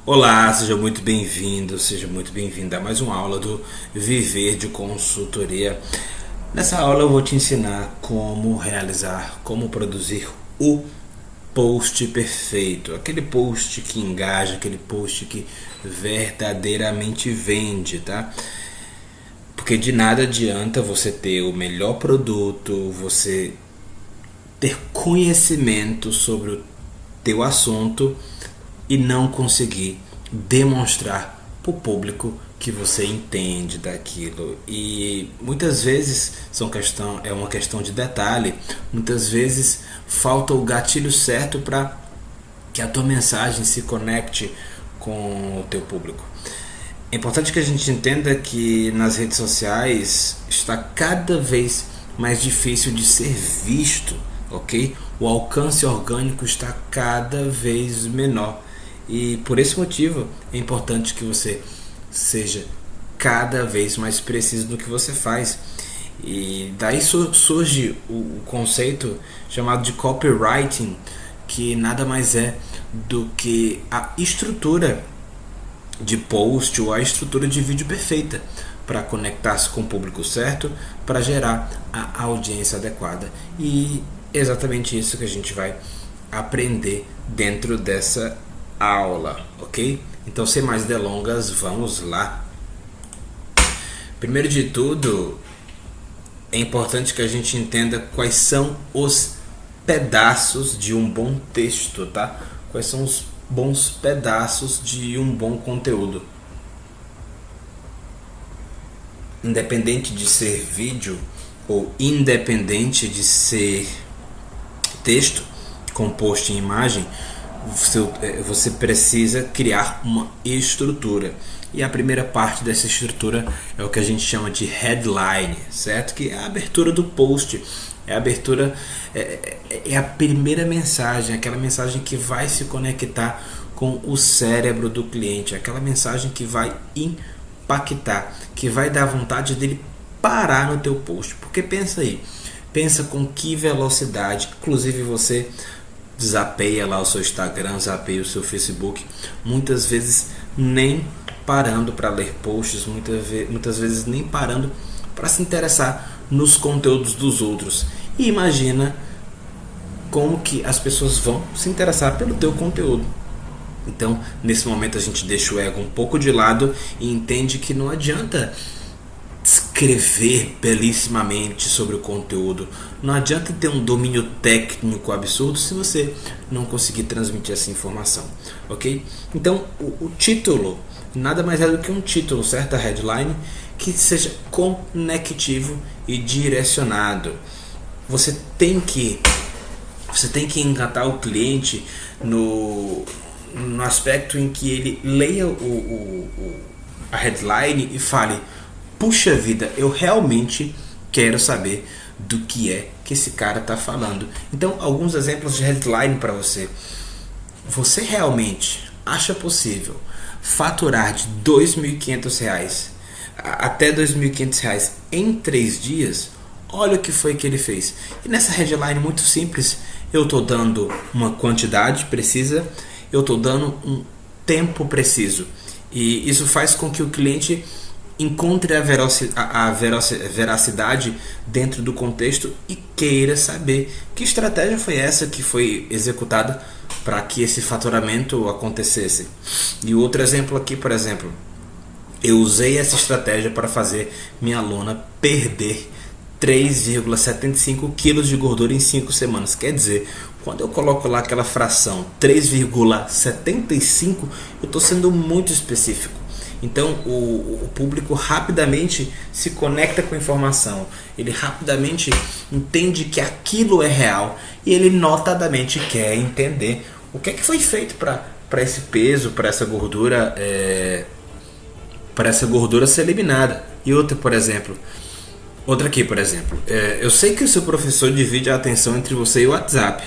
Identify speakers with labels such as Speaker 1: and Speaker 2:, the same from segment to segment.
Speaker 1: Olá, seja muito bem-vindo, seja muito bem-vinda a mais uma aula do Viver de Consultoria. Nessa aula eu vou te ensinar como realizar, como produzir o post perfeito, aquele post que engaja, aquele post que verdadeiramente vende, tá? Porque de nada adianta você ter o melhor produto, você ter conhecimento sobre o teu assunto e não conseguir demonstrar para o público que você entende daquilo. E muitas vezes é uma questão de detalhe, muitas vezes falta o gatilho certo para que a tua mensagem se conecte com o teu público. É importante que a gente entenda que nas redes sociais está cada vez mais difícil de ser visto, ok? O alcance orgânico está cada vez menor. E por esse motivo é importante que você seja cada vez mais preciso no que você faz. E daí surge o conceito chamado de copywriting, que nada mais é do que a estrutura de post ou a estrutura de vídeo perfeita para conectar-se com o público certo, para gerar a audiência adequada. E é exatamente isso que a gente vai aprender dentro dessa aula, ok? Então, sem mais delongas, vamos lá. Primeiro de tudo, é importante que a gente entenda quais são os pedaços de um bom texto, tá? Quais são os bons pedaços de um bom conteúdo. Independente de ser vídeo ou independente de ser texto composto em imagem, você precisa criar uma estrutura. E a primeira parte dessa estrutura é o que a gente chama de headline, certo? Que é a abertura do post, é a abertura, é a primeira mensagem, aquela mensagem que vai se conectar com o cérebro do cliente, aquela mensagem que vai impactar, que vai dar vontade dele parar no teu post. Porque pensa aí, pensa com que velocidade, inclusive você zapeia lá o seu Instagram, zapeia o seu Facebook, muitas vezes nem parando para ler posts, muitas vezes nem parando para se interessar nos conteúdos dos outros. E imagina como que as pessoas vão se interessar pelo teu conteúdo. Então, nesse momento a gente deixa o ego um pouco de lado e entende que não adianta escrever belíssimamente sobre o conteúdo, não adianta ter um domínio técnico absurdo se você não conseguir transmitir essa informação, ok? Então o título nada mais é do que um título, certa headline que seja conectivo e direcionado. Você tem que encantar o cliente no aspecto em que ele leia a headline e fale: puxa vida, eu realmente quero saber do que é que esse cara está falando. Então, alguns exemplos de headline para você. Você realmente acha possível faturar de R$2.500 até R$2.500 em 3 dias? Olha o que foi que ele fez. E nessa headline muito simples, eu estou dando uma quantidade precisa, eu estou dando um tempo preciso. E isso faz com que o cliente encontre a veracidade dentro do contexto e queira saber que estratégia foi essa que foi executada para que esse faturamento acontecesse. E outro exemplo aqui, por exemplo, eu usei essa estratégia para fazer minha aluna perder 3,75 quilos de gordura em 5 semanas. Quer dizer, quando eu coloco lá aquela fração 3,75, eu estou sendo muito específico. Então o público rapidamente se conecta com a informação, ele rapidamente entende que aquilo é real e ele notadamente quer entender o que é que foi feito para esse peso, para essa gordura ser eliminada. E outra aqui, por exemplo, eu sei que o seu professor divide a atenção entre você e o WhatsApp.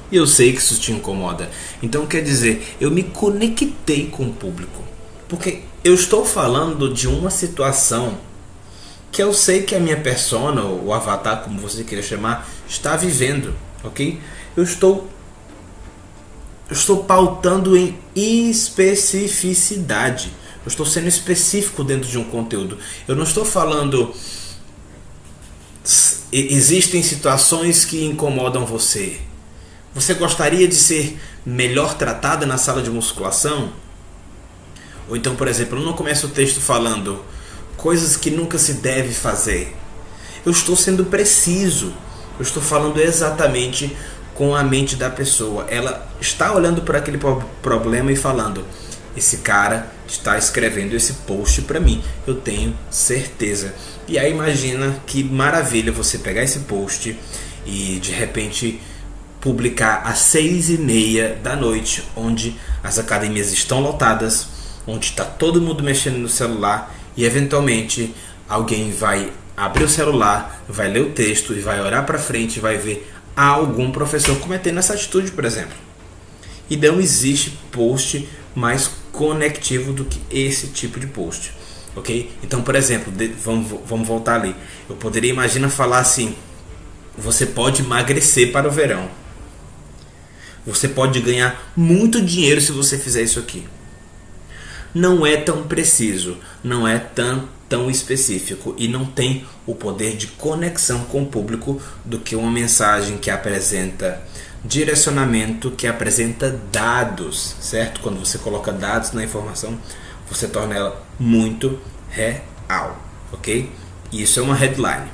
Speaker 1: E eu sei que isso te incomoda. Então quer dizer, eu me conectei com o público. Porque eu estou falando de uma situação que eu sei que a minha persona, ou o avatar, como você queira chamar, está vivendo, ok? Eu estou pautando em especificidade. Eu estou sendo específico dentro de um conteúdo. Eu não estou falando... Existem situações que incomodam você. Você gostaria de ser melhor tratada na sala de musculação? Ou então, por exemplo, eu não começo o texto falando coisas que nunca se deve fazer. Eu estou sendo preciso. Eu estou falando exatamente com a mente da pessoa. Ela está olhando para aquele problema e falando: esse cara está escrevendo esse post para mim, eu tenho certeza. E aí imagina que maravilha você pegar esse post e de repente publicar às 6:30 da noite, onde as academias estão lotadas, onde está todo mundo mexendo no celular, e eventualmente alguém vai abrir o celular, vai ler o texto e vai olhar para frente e vai ver algum professor cometendo essa atitude, por exemplo. E não existe post mais conectivo do que esse tipo de post, ok? Então, por exemplo, vamos voltar ali. Eu poderia, imagina, falar assim: você pode emagrecer para o verão. Você pode ganhar muito dinheiro se você fizer isso aqui. Não é tão preciso, não é tão específico e não tem o poder de conexão com o público do que uma mensagem que apresenta direcionamento, que apresenta dados, certo? Quando você coloca dados na informação, você torna ela muito real, ok? Isso é uma headline.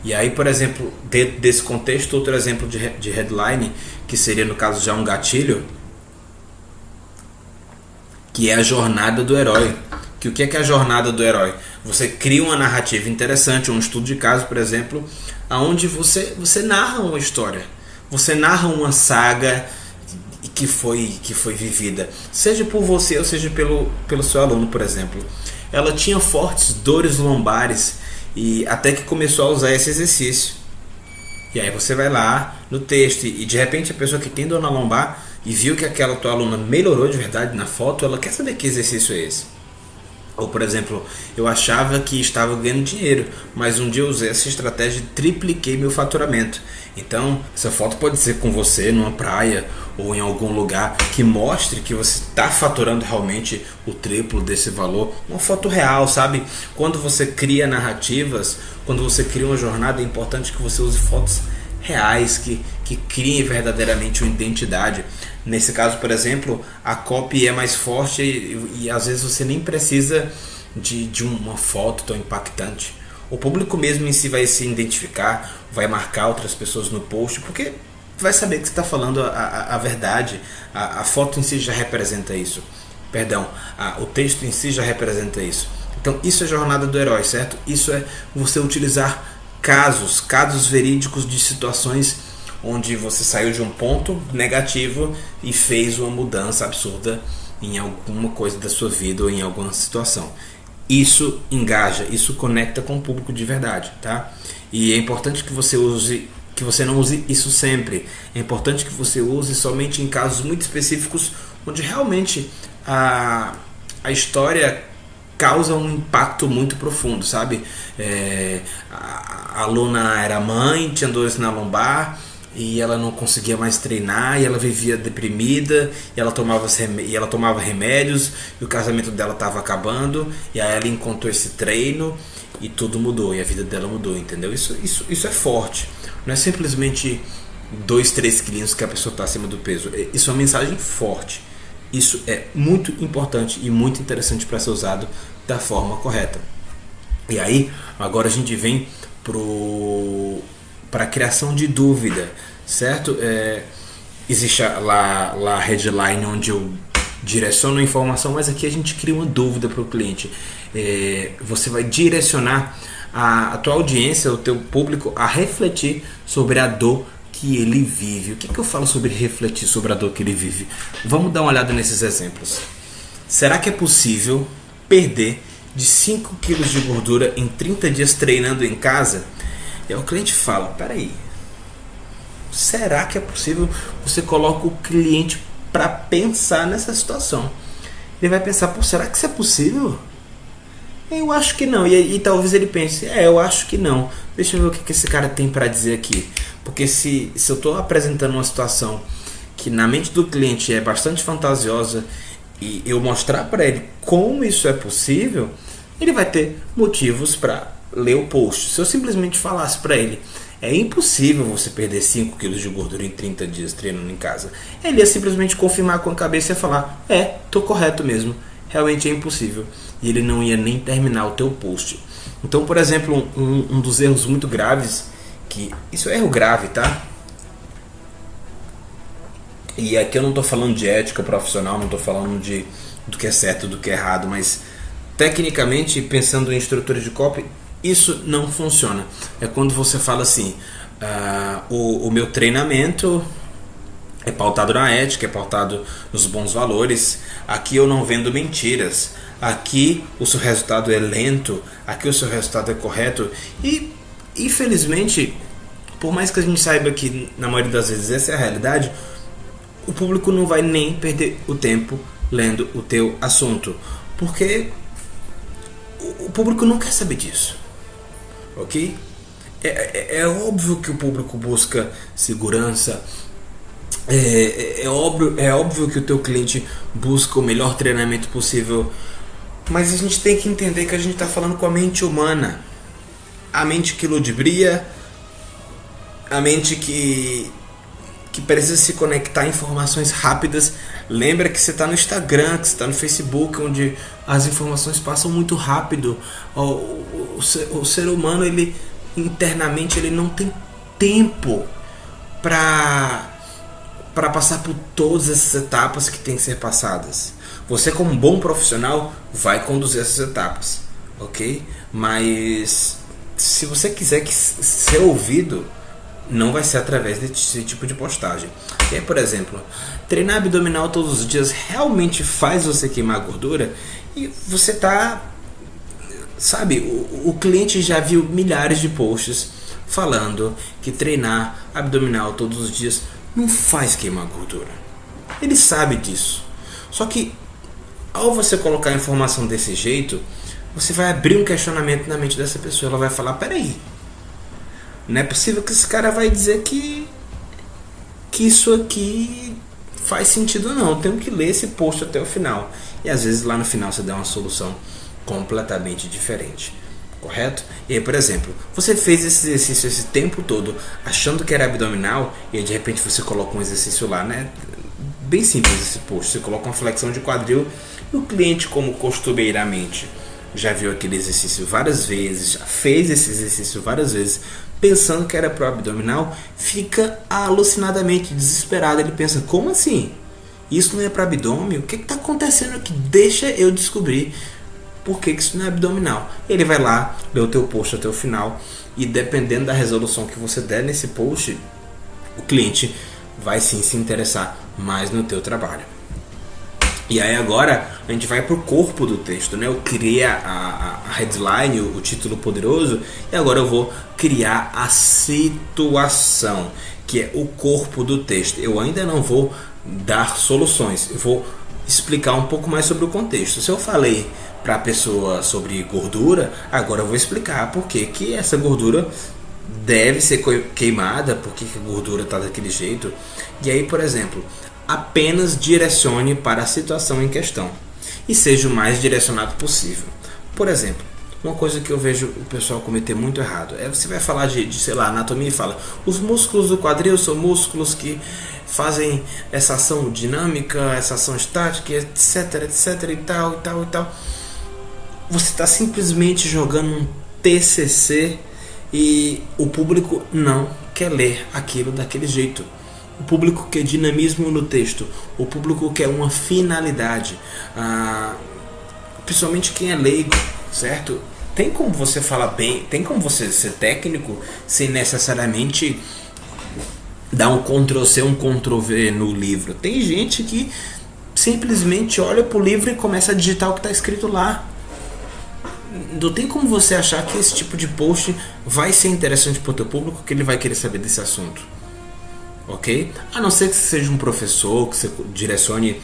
Speaker 1: E aí, por exemplo, dentro desse contexto, outro exemplo de headline, que seria no caso já um gatilho, que é a jornada do herói. Que o que é a jornada do herói? Você cria uma narrativa interessante, um estudo de caso, por exemplo, onde você narra uma história. Você narra uma saga que foi vivida, seja por você ou seja pelo seu aluno, por exemplo. Ela tinha fortes dores lombares e até que começou a usar esse exercício. E aí você vai lá no texto e de repente a pessoa que tem dor na lombar e viu que aquela tua aluna melhorou de verdade na foto, ela quer saber que exercício é esse. Ou, por exemplo, eu achava que estava ganhando dinheiro, mas um dia eu usei essa estratégia e tripliquei meu faturamento. Então, essa foto pode ser com você numa praia ou em algum lugar que mostre que você está faturando realmente o triplo desse valor. Uma foto real, sabe? Quando você cria narrativas, quando você cria uma jornada, é importante que você use fotos reais, que criem verdadeiramente uma identidade. Nesse caso, por exemplo, a copy é mais forte e às vezes você nem precisa de uma foto tão impactante. O público mesmo em si vai se identificar, vai marcar outras pessoas no post, porque vai saber que você está falando a verdade. A foto em si já representa isso. Perdão, o texto em si já representa isso. Então isso é jornada do herói, certo? Isso é você utilizar casos verídicos de situações onde você saiu de um ponto negativo e fez uma mudança absurda em alguma coisa da sua vida ou em alguma situação. Isso engaja, isso conecta com o público de verdade, tá? E é importante que você não use isso sempre. É importante que você use somente em casos muito específicos onde realmente a história causa um impacto muito profundo, sabe? A aluna era mãe, tinha dores na lombar e ela não conseguia mais treinar e ela vivia deprimida e ela tomava remédios e o casamento dela estava acabando e aí ela encontrou esse treino e tudo mudou e a vida dela mudou, entendeu? Isso é forte, não é simplesmente 2, 3 quilinhos que a pessoa está acima do peso. Isso é uma mensagem forte. Isso é muito importante e muito interessante para ser usado da forma correta. E aí, agora a gente vem para a criação de dúvida, certo? Existe lá a headline onde eu direciono a informação, mas aqui a gente cria uma dúvida para o cliente. Você vai direcionar a tua audiência, o teu público, a refletir sobre a dor que ele vive. O que eu falo sobre refletir sobre a dor que ele vive? Vamos dar uma olhada nesses exemplos. Será que é possível perder de 5 kg de gordura em 30 dias treinando em casa? E aí o cliente fala, peraí, será que é possível? Você coloca o cliente para pensar nessa situação. Ele vai pensar, será que isso é possível? Eu acho que não. E talvez ele pense, eu acho que não. Deixa eu ver o que esse cara tem para dizer aqui. Porque se eu estou apresentando uma situação que na mente do cliente é bastante fantasiosa e eu mostrar para ele como isso é possível, ele vai ter motivos para ler o post. Se eu simplesmente falasse para ele, é impossível você perder 5 quilos de gordura em 30 dias treinando em casa, ele ia simplesmente confirmar com a cabeça e falar, tô correto mesmo, realmente é impossível. E ele não ia nem terminar o teu post. Então, por exemplo, um dos erros muito graves, que isso é erro grave, tá? E aqui eu não estou falando de ética profissional, não estou falando do que é certo, do que é errado, mas tecnicamente, pensando em estrutura de copy, isso não funciona. É quando você fala assim, o meu treinamento é pautado na ética, é pautado nos bons valores, aqui eu não vendo mentiras, aqui o seu resultado é lento, aqui o seu resultado é correto. E infelizmente, por mais que a gente saiba que na maioria das vezes essa é a realidade, o público não vai nem perder o tempo lendo o teu assunto, porque o público não quer saber disso, ok? É óbvio que o público busca segurança, é óbvio que o teu cliente busca o melhor treinamento possível, mas a gente tem que entender que a gente está falando com a mente humana, a mente que ludibria, a mente que precisa se conectar a informações rápidas. Lembra que você está no Instagram, que você está no Facebook, onde as informações passam muito rápido. O ser humano, ele internamente, ele não tem tempo para passar por todas essas etapas que tem que ser passadas. Você, como um bom profissional, vai conduzir essas etapas, ok? Mas se você quiser ser ouvido, não vai ser através desse tipo de postagem. E aí, por exemplo, treinar abdominal todos os dias realmente faz você queimar gordura? E você tá... Sabe, o cliente já viu milhares de posts falando que treinar abdominal todos os dias não faz queimar gordura. Ele sabe disso. Só que, ao você colocar a informação desse jeito, você vai abrir um questionamento na mente dessa pessoa. Ela vai falar, peraí, não é possível que esse cara vai dizer que isso aqui faz sentido, não. Eu tenho que ler esse post até o final. E às vezes lá no final você dá uma solução completamente diferente, correto? E aí, por exemplo, você fez esse exercício esse tempo todo achando que era abdominal, e aí de repente você coloca um exercício lá, né? Bem simples esse post. Você coloca uma flexão de quadril e o cliente, como costumeiramente já viu aquele exercício várias vezes, já fez esse exercício várias vezes, pensando que era pro abdominal, fica alucinadamente desesperado. Ele pensa, como assim? Isso não é para abdômen? O que está acontecendo aqui? Deixa eu descobrir por que isso não é abdominal. Ele vai lá, lê o teu post até o final, e dependendo da resolução que você der nesse post, o cliente vai sim se interessar mais no teu trabalho. E aí agora a gente vai pro corpo do texto, né? Eu criei a headline, o título poderoso, e agora eu vou criar a situação, que é o corpo do texto. Eu ainda não vou dar soluções, eu vou explicar um pouco mais sobre o contexto. Se eu falei para a pessoa sobre gordura, agora eu vou explicar por que essa gordura deve ser queimada, por que a gordura está daquele jeito. E aí, por exemplo, apenas direcione para a situação em questão e seja o mais direcionado possível. Por exemplo, uma coisa que eu vejo o pessoal cometer muito errado é você vai falar de sei lá, anatomia e fala, os músculos do quadril são músculos que fazem essa ação dinâmica, essa ação estática, etc, etc e tal, e tal, e tal. Você está simplesmente jogando um TCC e o público não quer ler aquilo daquele jeito. O público quer dinamismo no texto, o público quer uma finalidade, principalmente quem é leigo, certo? Tem como você falar bem, tem como você ser técnico sem necessariamente dar um Ctrl+C, um Ctrl+V no livro. Tem gente que simplesmente olha para o livro e começa a digitar o que está escrito lá. Não tem como você achar que esse tipo de post vai ser interessante para o teu público, que ele vai querer saber desse assunto. Ok? A não ser que você seja um professor, que você direcione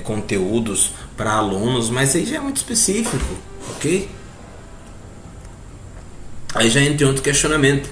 Speaker 1: conteúdos para alunos, mas aí já é muito específico, ok? Aí já entra em outro questionamento.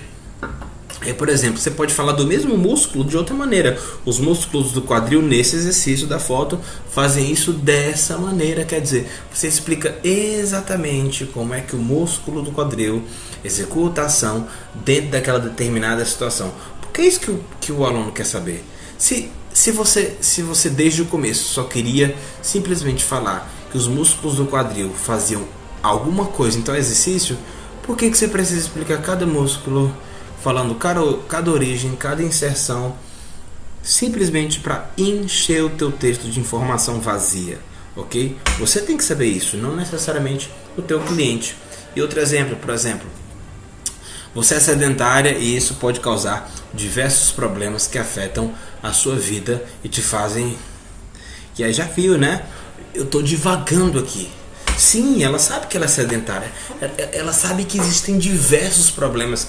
Speaker 1: Por exemplo, você pode falar do mesmo músculo de outra maneira. Os músculos do quadril, nesse exercício da foto, fazem isso dessa maneira. Quer dizer, você explica exatamente como é que o músculo do quadril executa a ação dentro daquela determinada situação. Porque é isso que o aluno quer saber. Se você desde o começo só queria simplesmente falar que os músculos do quadril faziam alguma coisa em tal exercício, por que você precisa explicar cada músculo, falando cada origem, cada inserção, simplesmente para encher o teu texto de informação vazia, ok? Você tem que saber isso, não necessariamente o teu cliente. E outro exemplo, por exemplo, você é sedentária e isso pode causar diversos problemas que afetam a sua vida e te fazem... E aí já viu, né? Eu estou divagando aqui. Sim, ela sabe que ela é sedentária. Ela sabe que existem diversos problemas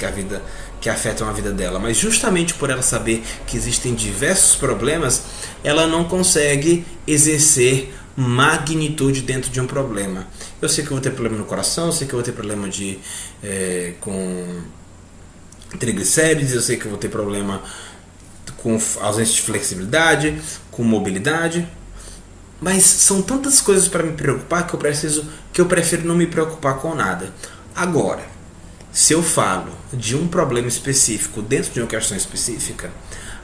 Speaker 1: que afetam a vida dela. Mas justamente por ela saber que existem diversos problemas, ela não consegue exercer magnitude dentro de um problema. Eu sei que eu vou ter problema no coração, eu sei que eu vou ter problema com triglicérides, eu sei que eu vou ter problema com ausência de flexibilidade, com mobilidade. Mas são tantas coisas para me preocupar que eu prefiro não me preocupar com nada. Agora, se eu falo de um problema específico dentro de uma questão específica,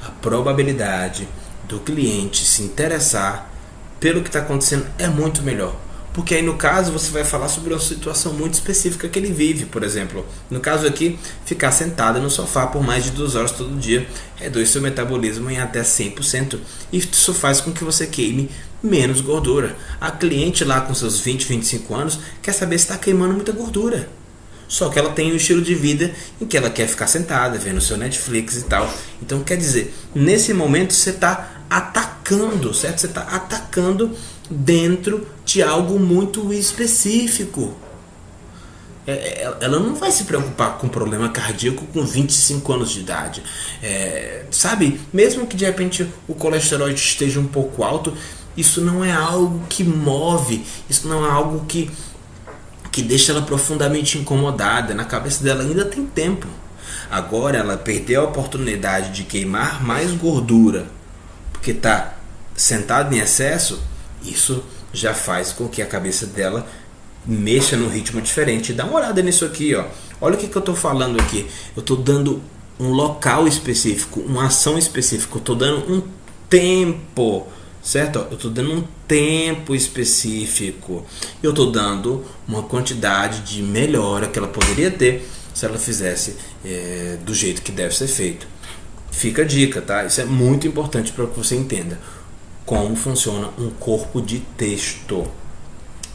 Speaker 1: a probabilidade do cliente se interessar pelo que está acontecendo é muito melhor. Porque aí no caso você vai falar sobre uma situação muito específica que ele vive. Por exemplo, no caso aqui, ficar sentada no sofá por mais de 2 horas todo dia reduz seu metabolismo em até 100%. E isso faz com que você queime menos gordura. A cliente lá com seus 20, 25 anos quer saber se está queimando muita gordura. Só que ela tem um estilo de vida em que ela quer ficar sentada, vendo seu Netflix e tal. Então quer dizer, nesse momento você está atacando, certo? Você está atacando dentro de algo muito específico. Ela não vai se preocupar com problema cardíaco com 25 anos de idade. Sabe? Mesmo que de repente o colesterol esteja um pouco alto, isso não é algo que move, isso não é algo que deixa ela profundamente incomodada. Na cabeça dela ainda tem tempo. Agora ela perdeu a oportunidade de queimar mais gordura porque está sentada em excesso. Isso já faz com que a cabeça dela mexa num ritmo diferente. Dá uma olhada nisso aqui, ó. Olha o que eu estou falando aqui. Eu estou dando um local específico, uma ação específica. Eu estou dando um tempo, certo? Eu estou dando um tempo específico. Eu estou dando uma quantidade de melhora que ela poderia ter se ela fizesse do jeito que deve ser feito. Fica a dica, tá? Isso é muito importante para que você entenda como funciona um corpo de texto.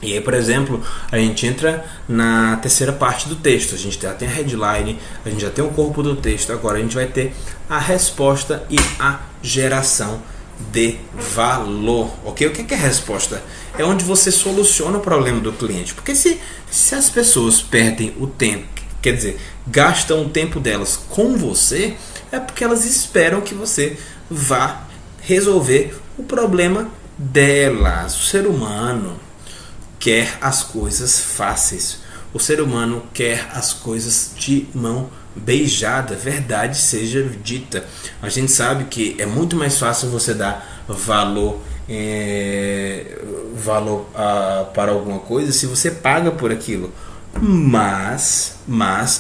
Speaker 1: E aí, por exemplo, a gente entra na terceira parte do texto. A gente já tem a headline, a gente já tem o corpo do texto. Agora a gente vai ter a resposta e a geração de valor, ok? O que é a resposta? É onde você soluciona o problema do cliente. Porque se as pessoas perdem o tempo, quer dizer, gastam o tempo delas com você, é porque elas esperam que você vá resolver o problema delas. O ser humano quer as coisas fáceis. O ser humano quer as coisas de mão beijada, verdade seja dita. A gente sabe que é muito mais fácil você dar valor para alguma coisa se você paga por aquilo. Mas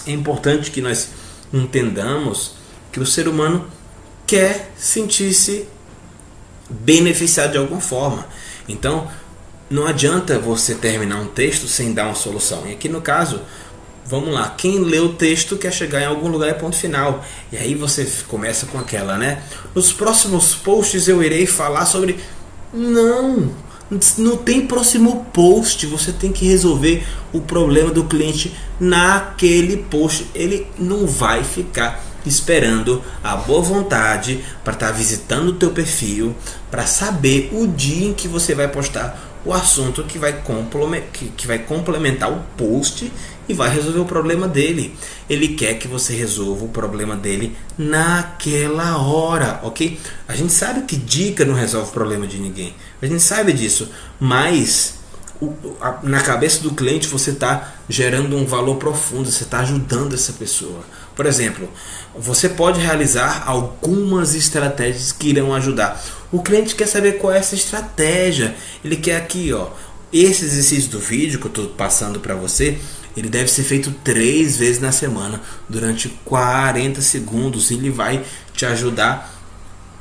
Speaker 1: é importante que nós entendamos que o ser humano quer sentir-se beneficiado de alguma forma. Então não adianta você terminar um texto sem dar uma solução. E aqui no caso, vamos lá, quem lê o texto quer chegar em algum lugar e ponto final. E aí você começa com aquela, né? Nos próximos posts eu irei falar sobre... Não tem próximo post. Você tem que resolver o problema do cliente naquele post. Ele não vai ficar esperando a boa vontade para estar visitando o teu perfil, para saber o dia em que você vai postar o assunto que vai complementar o post e vai resolver o problema dele. Ele quer que você resolva o problema dele naquela hora, ok? A gente sabe que dica não resolve o problema de ninguém. A gente sabe disso, mas na cabeça do cliente você está gerando um valor profundo, você está ajudando essa pessoa. Por exemplo, você pode realizar algumas estratégias que irão ajudar. O cliente quer saber qual é essa estratégia. Ele quer aqui, ó, esse exercício do vídeo que eu estou passando para você, ele deve ser feito 3 vezes na semana, durante 40 segundos. Ele vai te ajudar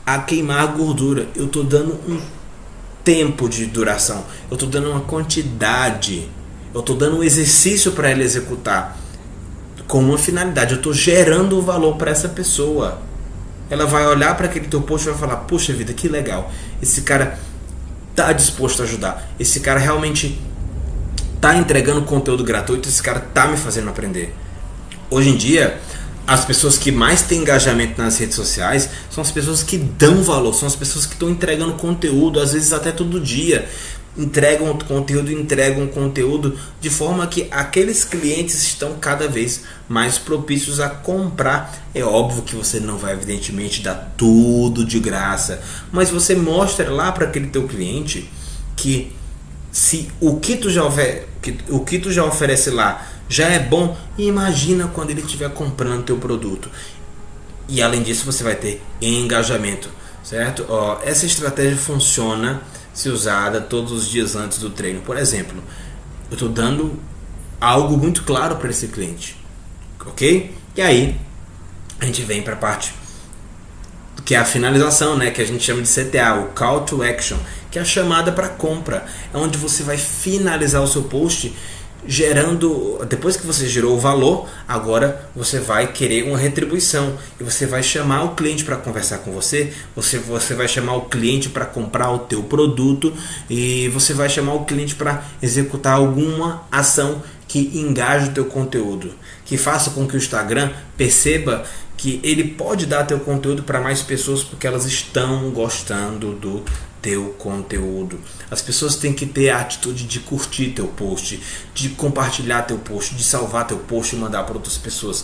Speaker 1: a queimar gordura. Eu estou dando um tempo de duração, eu estou dando uma quantidade, eu estou dando um exercício para ele executar com uma finalidade. Eu estou gerando valor para essa pessoa. Ela vai olhar para aquele teu post e vai falar: poxa vida, que legal, esse cara está disposto a ajudar, esse cara realmente está entregando conteúdo gratuito, esse cara está me fazendo aprender. Hoje em dia, as pessoas que mais têm engajamento nas redes sociais são as pessoas que dão valor, são as pessoas que estão entregando conteúdo, às vezes até todo dia. Entregam conteúdo de forma que aqueles clientes estão cada vez mais propícios a comprar. É óbvio que você não vai, evidentemente, dar tudo de graça, mas você mostra lá para aquele teu cliente que se o que tu já oferece lá já é bom, imagina quando ele estiver comprando teu produto. E além disso, você vai ter engajamento, certo? Ó, essa estratégia funciona se usada todos os dias antes do treino. Por exemplo, eu estou dando algo muito claro para esse cliente, ok? E aí a gente vem para a parte que é a finalização, né? Que a gente chama de CTA, o Call to Action, que é a chamada para compra. É onde você vai finalizar o seu post gerando, depois que você gerou o valor, agora você vai querer uma retribuição e você vai chamar o cliente para conversar com você, você vai chamar o cliente para comprar o teu produto e você vai chamar o cliente para executar alguma ação que engaje o teu conteúdo, que faça com que o Instagram perceba que ele pode dar teu conteúdo para mais pessoas porque elas estão gostando do teu conteúdo. As pessoas têm que ter a atitude de curtir teu post, de compartilhar teu post, de salvar teu post e mandar para outras pessoas.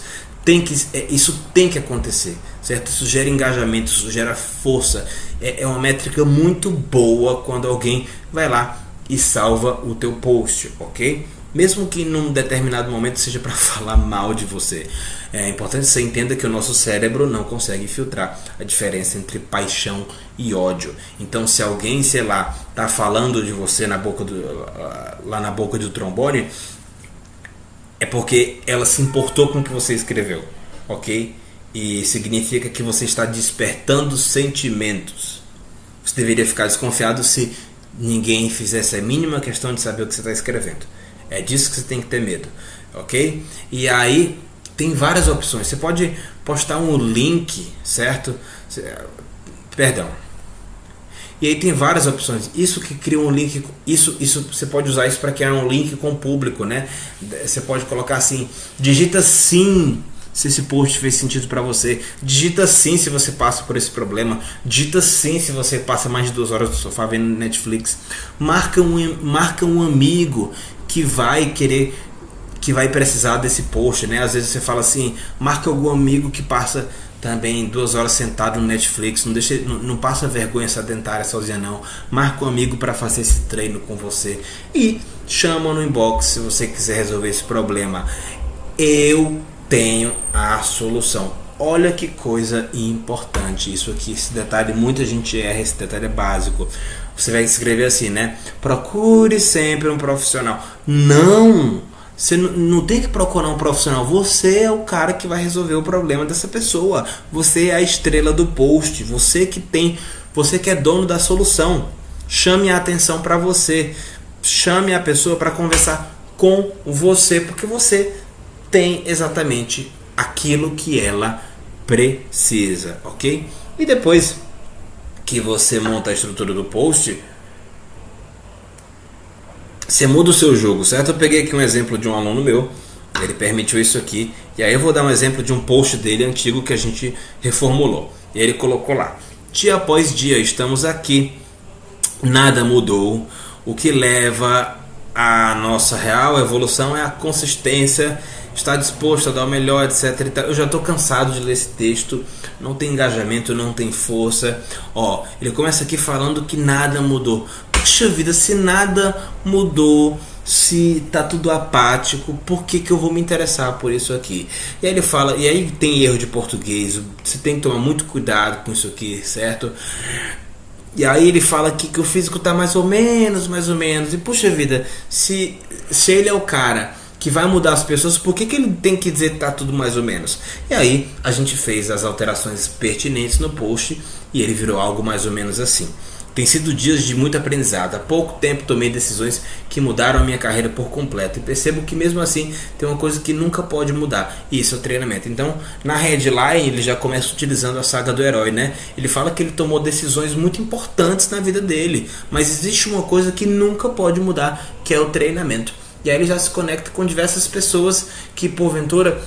Speaker 1: Isso tem que acontecer, certo? Isso gera engajamento, isso gera força. É uma métrica muito boa quando alguém vai lá e salva o teu post, ok? Mesmo que num determinado momento seja para falar mal de você. É importante que você entenda que o nosso cérebro não consegue filtrar a diferença entre paixão e ódio. Então, se alguém, sei lá, tá falando de você lá na boca do trombone, é porque ela se importou com o que você escreveu, ok? E significa que você está despertando sentimentos. Você deveria ficar desconfiado se ninguém fizesse a mínima questão de saber o que você está escrevendo. É disso que você tem que ter medo, ok? E aí tem várias opções. Você pode postar um link, certo? Perdão. E aí tem várias opções. Isso que cria um link, isso você pode usar isso para criar um link com o público, né? Você pode colocar assim: digita sim se esse post fez sentido para você, digita sim se você passa por esse problema, digita sim se você passa mais de 2 horas no sofá vendo Netflix. Marca um amigo que vai precisar desse post, né? Às vezes você fala assim: marca algum amigo que passa também 2 horas sentado no Netflix, não passa vergonha sedentária sozinha não. Marca um amigo para fazer esse treino com você e chama no inbox se você quiser resolver esse problema. Eu tenho a solução. Olha que coisa importante isso aqui, esse detalhe muita gente erra, esse detalhe é básico. Você vai escrever assim, né? Procure sempre um profissional. Não! Você não tem que procurar um profissional. Você é o cara que vai resolver o problema dessa pessoa. Você é a estrela do post. Você que é dono da solução. Chame a atenção para você. Chame a pessoa para conversar com você, porque você tem exatamente aquilo que ela precisa, ok? E depois que você monta a estrutura do post, você muda o seu jogo, certo? Eu peguei aqui um exemplo de um aluno meu, ele permitiu isso aqui, e aí eu vou dar um exemplo de um post dele antigo que a gente reformulou. E ele colocou lá: dia após dia estamos aqui, nada mudou, o que leva a nossa real evolução é a consistência, está disposto a dar o melhor, etc. Eu já estou cansado de ler esse texto, não tem engajamento, não tem força. Ele começa aqui falando que nada mudou. Puxa vida, se nada mudou, Se tá tudo apático, por que eu vou me interessar por isso aqui? E aí ele fala, e aí tem erro de português, você tem que tomar muito cuidado com isso aqui, certo? E aí ele fala aqui que o físico tá mais ou menos, e puxa vida, se ele é o cara que vai mudar as pessoas, por que ele tem que dizer que tá tudo mais ou menos? E aí a gente fez as alterações pertinentes no post e ele virou algo mais ou menos assim. Tem sido dias de muito aprendizado. Há pouco tempo tomei decisões que mudaram a minha carreira por completo. E percebo que mesmo assim tem uma coisa que nunca pode mudar. E isso é o treinamento. Então, na headline, ele já começa utilizando a saga do herói, né? Ele fala que ele tomou decisões muito importantes na vida dele. Mas existe uma coisa que nunca pode mudar, que é o treinamento. E aí ele já se conecta com diversas pessoas que porventura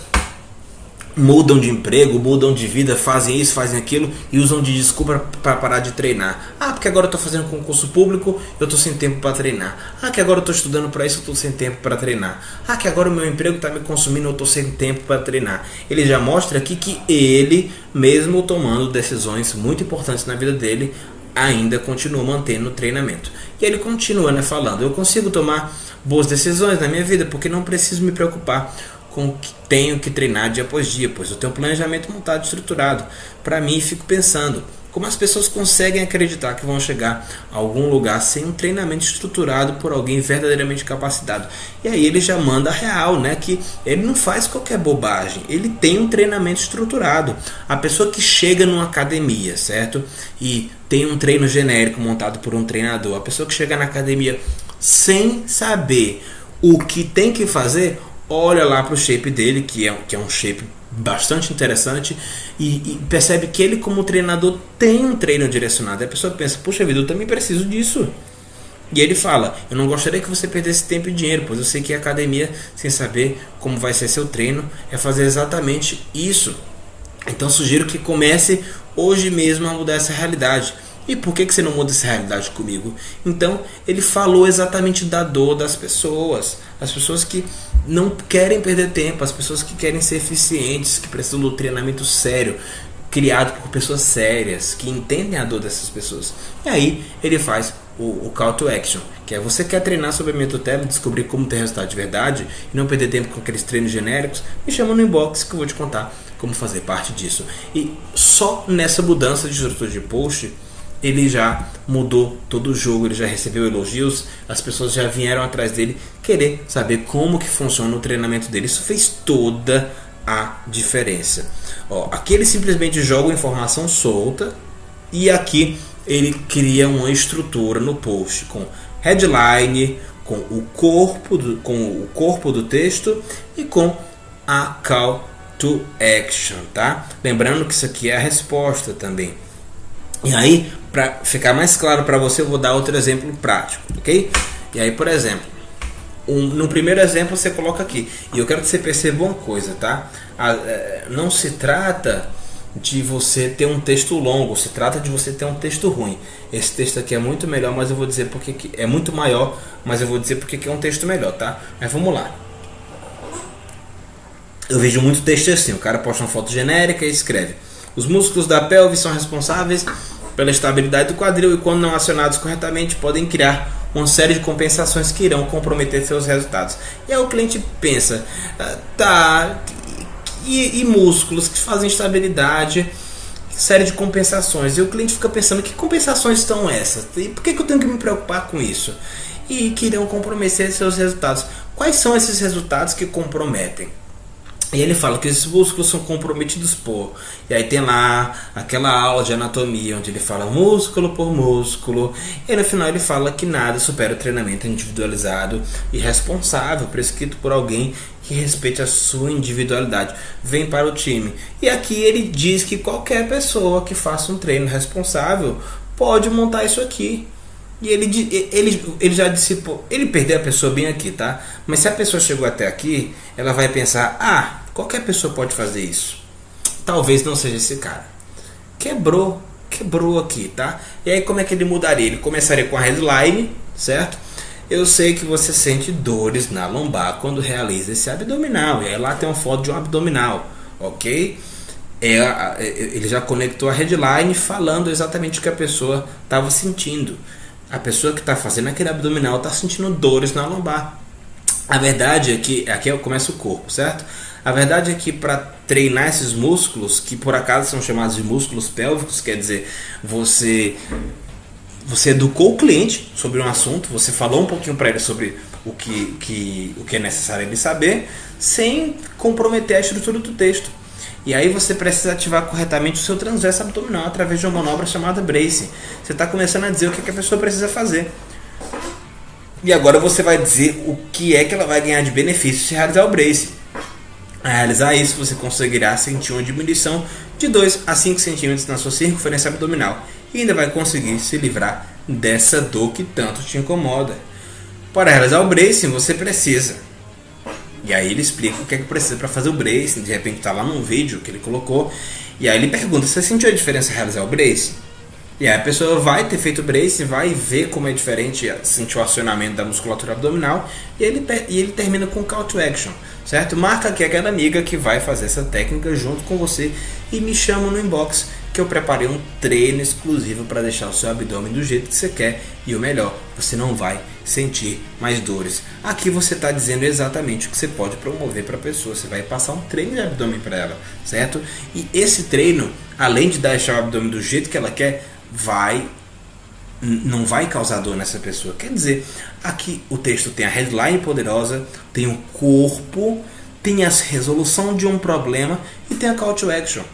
Speaker 1: mudam de emprego, mudam de vida, fazem isso, fazem aquilo e usam de desculpa para parar de treinar. Ah, porque agora eu estou fazendo concurso público, eu estou sem tempo para treinar. Ah, que agora eu estou estudando para isso, eu estou sem tempo para treinar. Ah, que agora o meu emprego está me consumindo, eu estou sem tempo para treinar. Ele já mostra aqui que ele, mesmo tomando decisões muito importantes na vida dele, ainda continua mantendo o treinamento. E ele continua, né, falando, eu consigo tomar boas decisões na minha vida porque não preciso me preocupar com o que tenho que treinar dia após dia, pois eu tenho um planejamento montado e estruturado. Para mim, fico pensando como as pessoas conseguem acreditar que vão chegar a algum lugar sem um treinamento estruturado por alguém verdadeiramente capacitado. E aí ele já manda a real, né, que ele não faz qualquer bobagem, ele tem um treinamento estruturado. A pessoa que chega numa academia, certo? E tem um treino genérico montado por um treinador, a pessoa que chega na academia sem saber o que tem que fazer, olha lá para o shape dele, que é um shape bastante interessante, e percebe que ele, como treinador, tem um treino direcionado. E a pessoa pensa, puxa vida, eu também preciso disso. E ele fala, eu não gostaria que você perdesse tempo e dinheiro, pois eu sei que a academia, sem saber como vai ser seu treino, é fazer exatamente isso. Então sugiro que comece hoje mesmo a mudar essa realidade. E por que você não muda essa realidade comigo? Então ele falou exatamente da dor das pessoas. As pessoas que não querem perder tempo, as pessoas que querem ser eficientes, que precisam do treinamento sério, criado por pessoas sérias, que entendem a dor dessas pessoas. E aí ele faz o call to action, que é você quer treinar sobre a Mentotelo, descobrir como ter resultado de verdade e não perder tempo com aqueles treinos genéricos, me chama no inbox que eu vou te contar como fazer parte disso. E só nessa mudança de estrutura de post ele já mudou todo o jogo, ele já recebeu elogios, as pessoas já vieram atrás dele querer saber como que funciona o treinamento dele. Isso fez toda a diferença. Ó, aqui ele simplesmente joga informação solta e aqui ele cria uma estrutura no post com headline, com o corpo do texto e com a call to action, tá? Lembrando que isso aqui é a resposta também. E aí, para ficar mais claro para você, eu vou dar outro exemplo prático, ok? E aí, por exemplo, no primeiro exemplo você coloca aqui, e eu quero que você perceba uma coisa, tá? Não se trata de você ter um texto longo, se trata de você ter um texto ruim. Esse texto aqui é muito melhor, mas eu vou dizer porque que é muito maior, mas eu vou dizer porque que é um texto melhor, tá? Mas vamos lá. Eu vejo muito texto assim, o cara posta uma foto genérica e escreve: os músculos da pelve são responsáveis pela estabilidade do quadril e, quando não acionados corretamente, podem criar uma série de compensações que irão comprometer seus resultados. E aí o cliente pensa, e músculos que fazem estabilidade, série de compensações. E o cliente fica pensando, que compensações estão essas? E por que eu tenho que me preocupar com isso? E que irão comprometer seus resultados. Quais são esses resultados que comprometem? E ele fala que esses músculos são comprometidos por... E aí tem lá aquela aula de anatomia onde ele fala músculo por músculo. E no final ele fala que nada supera o treinamento individualizado e responsável, prescrito por alguém que respeite a sua individualidade. Vem para o time. E aqui ele diz que qualquer pessoa que faça um treino responsável pode montar isso aqui. E ele já disse, ele perdeu a pessoa bem aqui, tá? Mas se a pessoa chegou até aqui, ela vai pensar, qualquer pessoa pode fazer isso. Talvez não seja esse cara. Quebrou aqui, tá? E aí como é que ele mudaria? Ele começaria com a headline, certo? Eu sei que você sente dores na lombar quando realiza esse abdominal. E aí lá tem uma foto de um abdominal, ok? Ele já conectou a headline falando exatamente o que a pessoa estava sentindo. A pessoa que está fazendo aquele abdominal está sentindo dores na lombar. A verdade é que aqui começa o corpo, certo? A verdade é que para treinar esses músculos, que por acaso são chamados de músculos pélvicos, quer dizer, você educou o cliente sobre um assunto, você falou um pouquinho para ele sobre o que é necessário ele saber, sem comprometer a estrutura do texto. E aí você precisa ativar corretamente o seu transverso abdominal através de uma manobra chamada bracing. Você está começando a dizer o que a pessoa precisa fazer. E agora você vai dizer o que é que ela vai ganhar de benefício se realizar o bracing. Ao realizar isso, você conseguirá sentir uma diminuição de 2 a 5 centímetros na sua circunferência abdominal e ainda vai conseguir se livrar dessa dor que tanto te incomoda. Para realizar o bracing, você precisa. E aí ele explica o que é que precisa para fazer o bracing. De repente está lá num vídeo que ele colocou. E aí ele pergunta: você sentiu a diferença em realizar o bracing? E aí a pessoa vai ter feito o bracing, vai ver como é diferente, sentir o acionamento da musculatura abdominal. E ele termina com call to action, certo? Marca aqui aquela amiga que vai fazer essa técnica junto com você e me chama no inbox, que eu preparei um treino exclusivo para deixar o seu abdômen do jeito que você quer. E o melhor, você não vai sentir mais dores. Aqui você está dizendo exatamente o que você pode promover para a pessoa. Você vai passar um treino de abdômen para ela, certo? E esse treino, além de deixar o abdômen do jeito que ela quer, não vai causar dor nessa pessoa. Quer dizer, aqui o texto tem a headline poderosa, tem o corpo, tem a resolução de um problema e tem a call to action.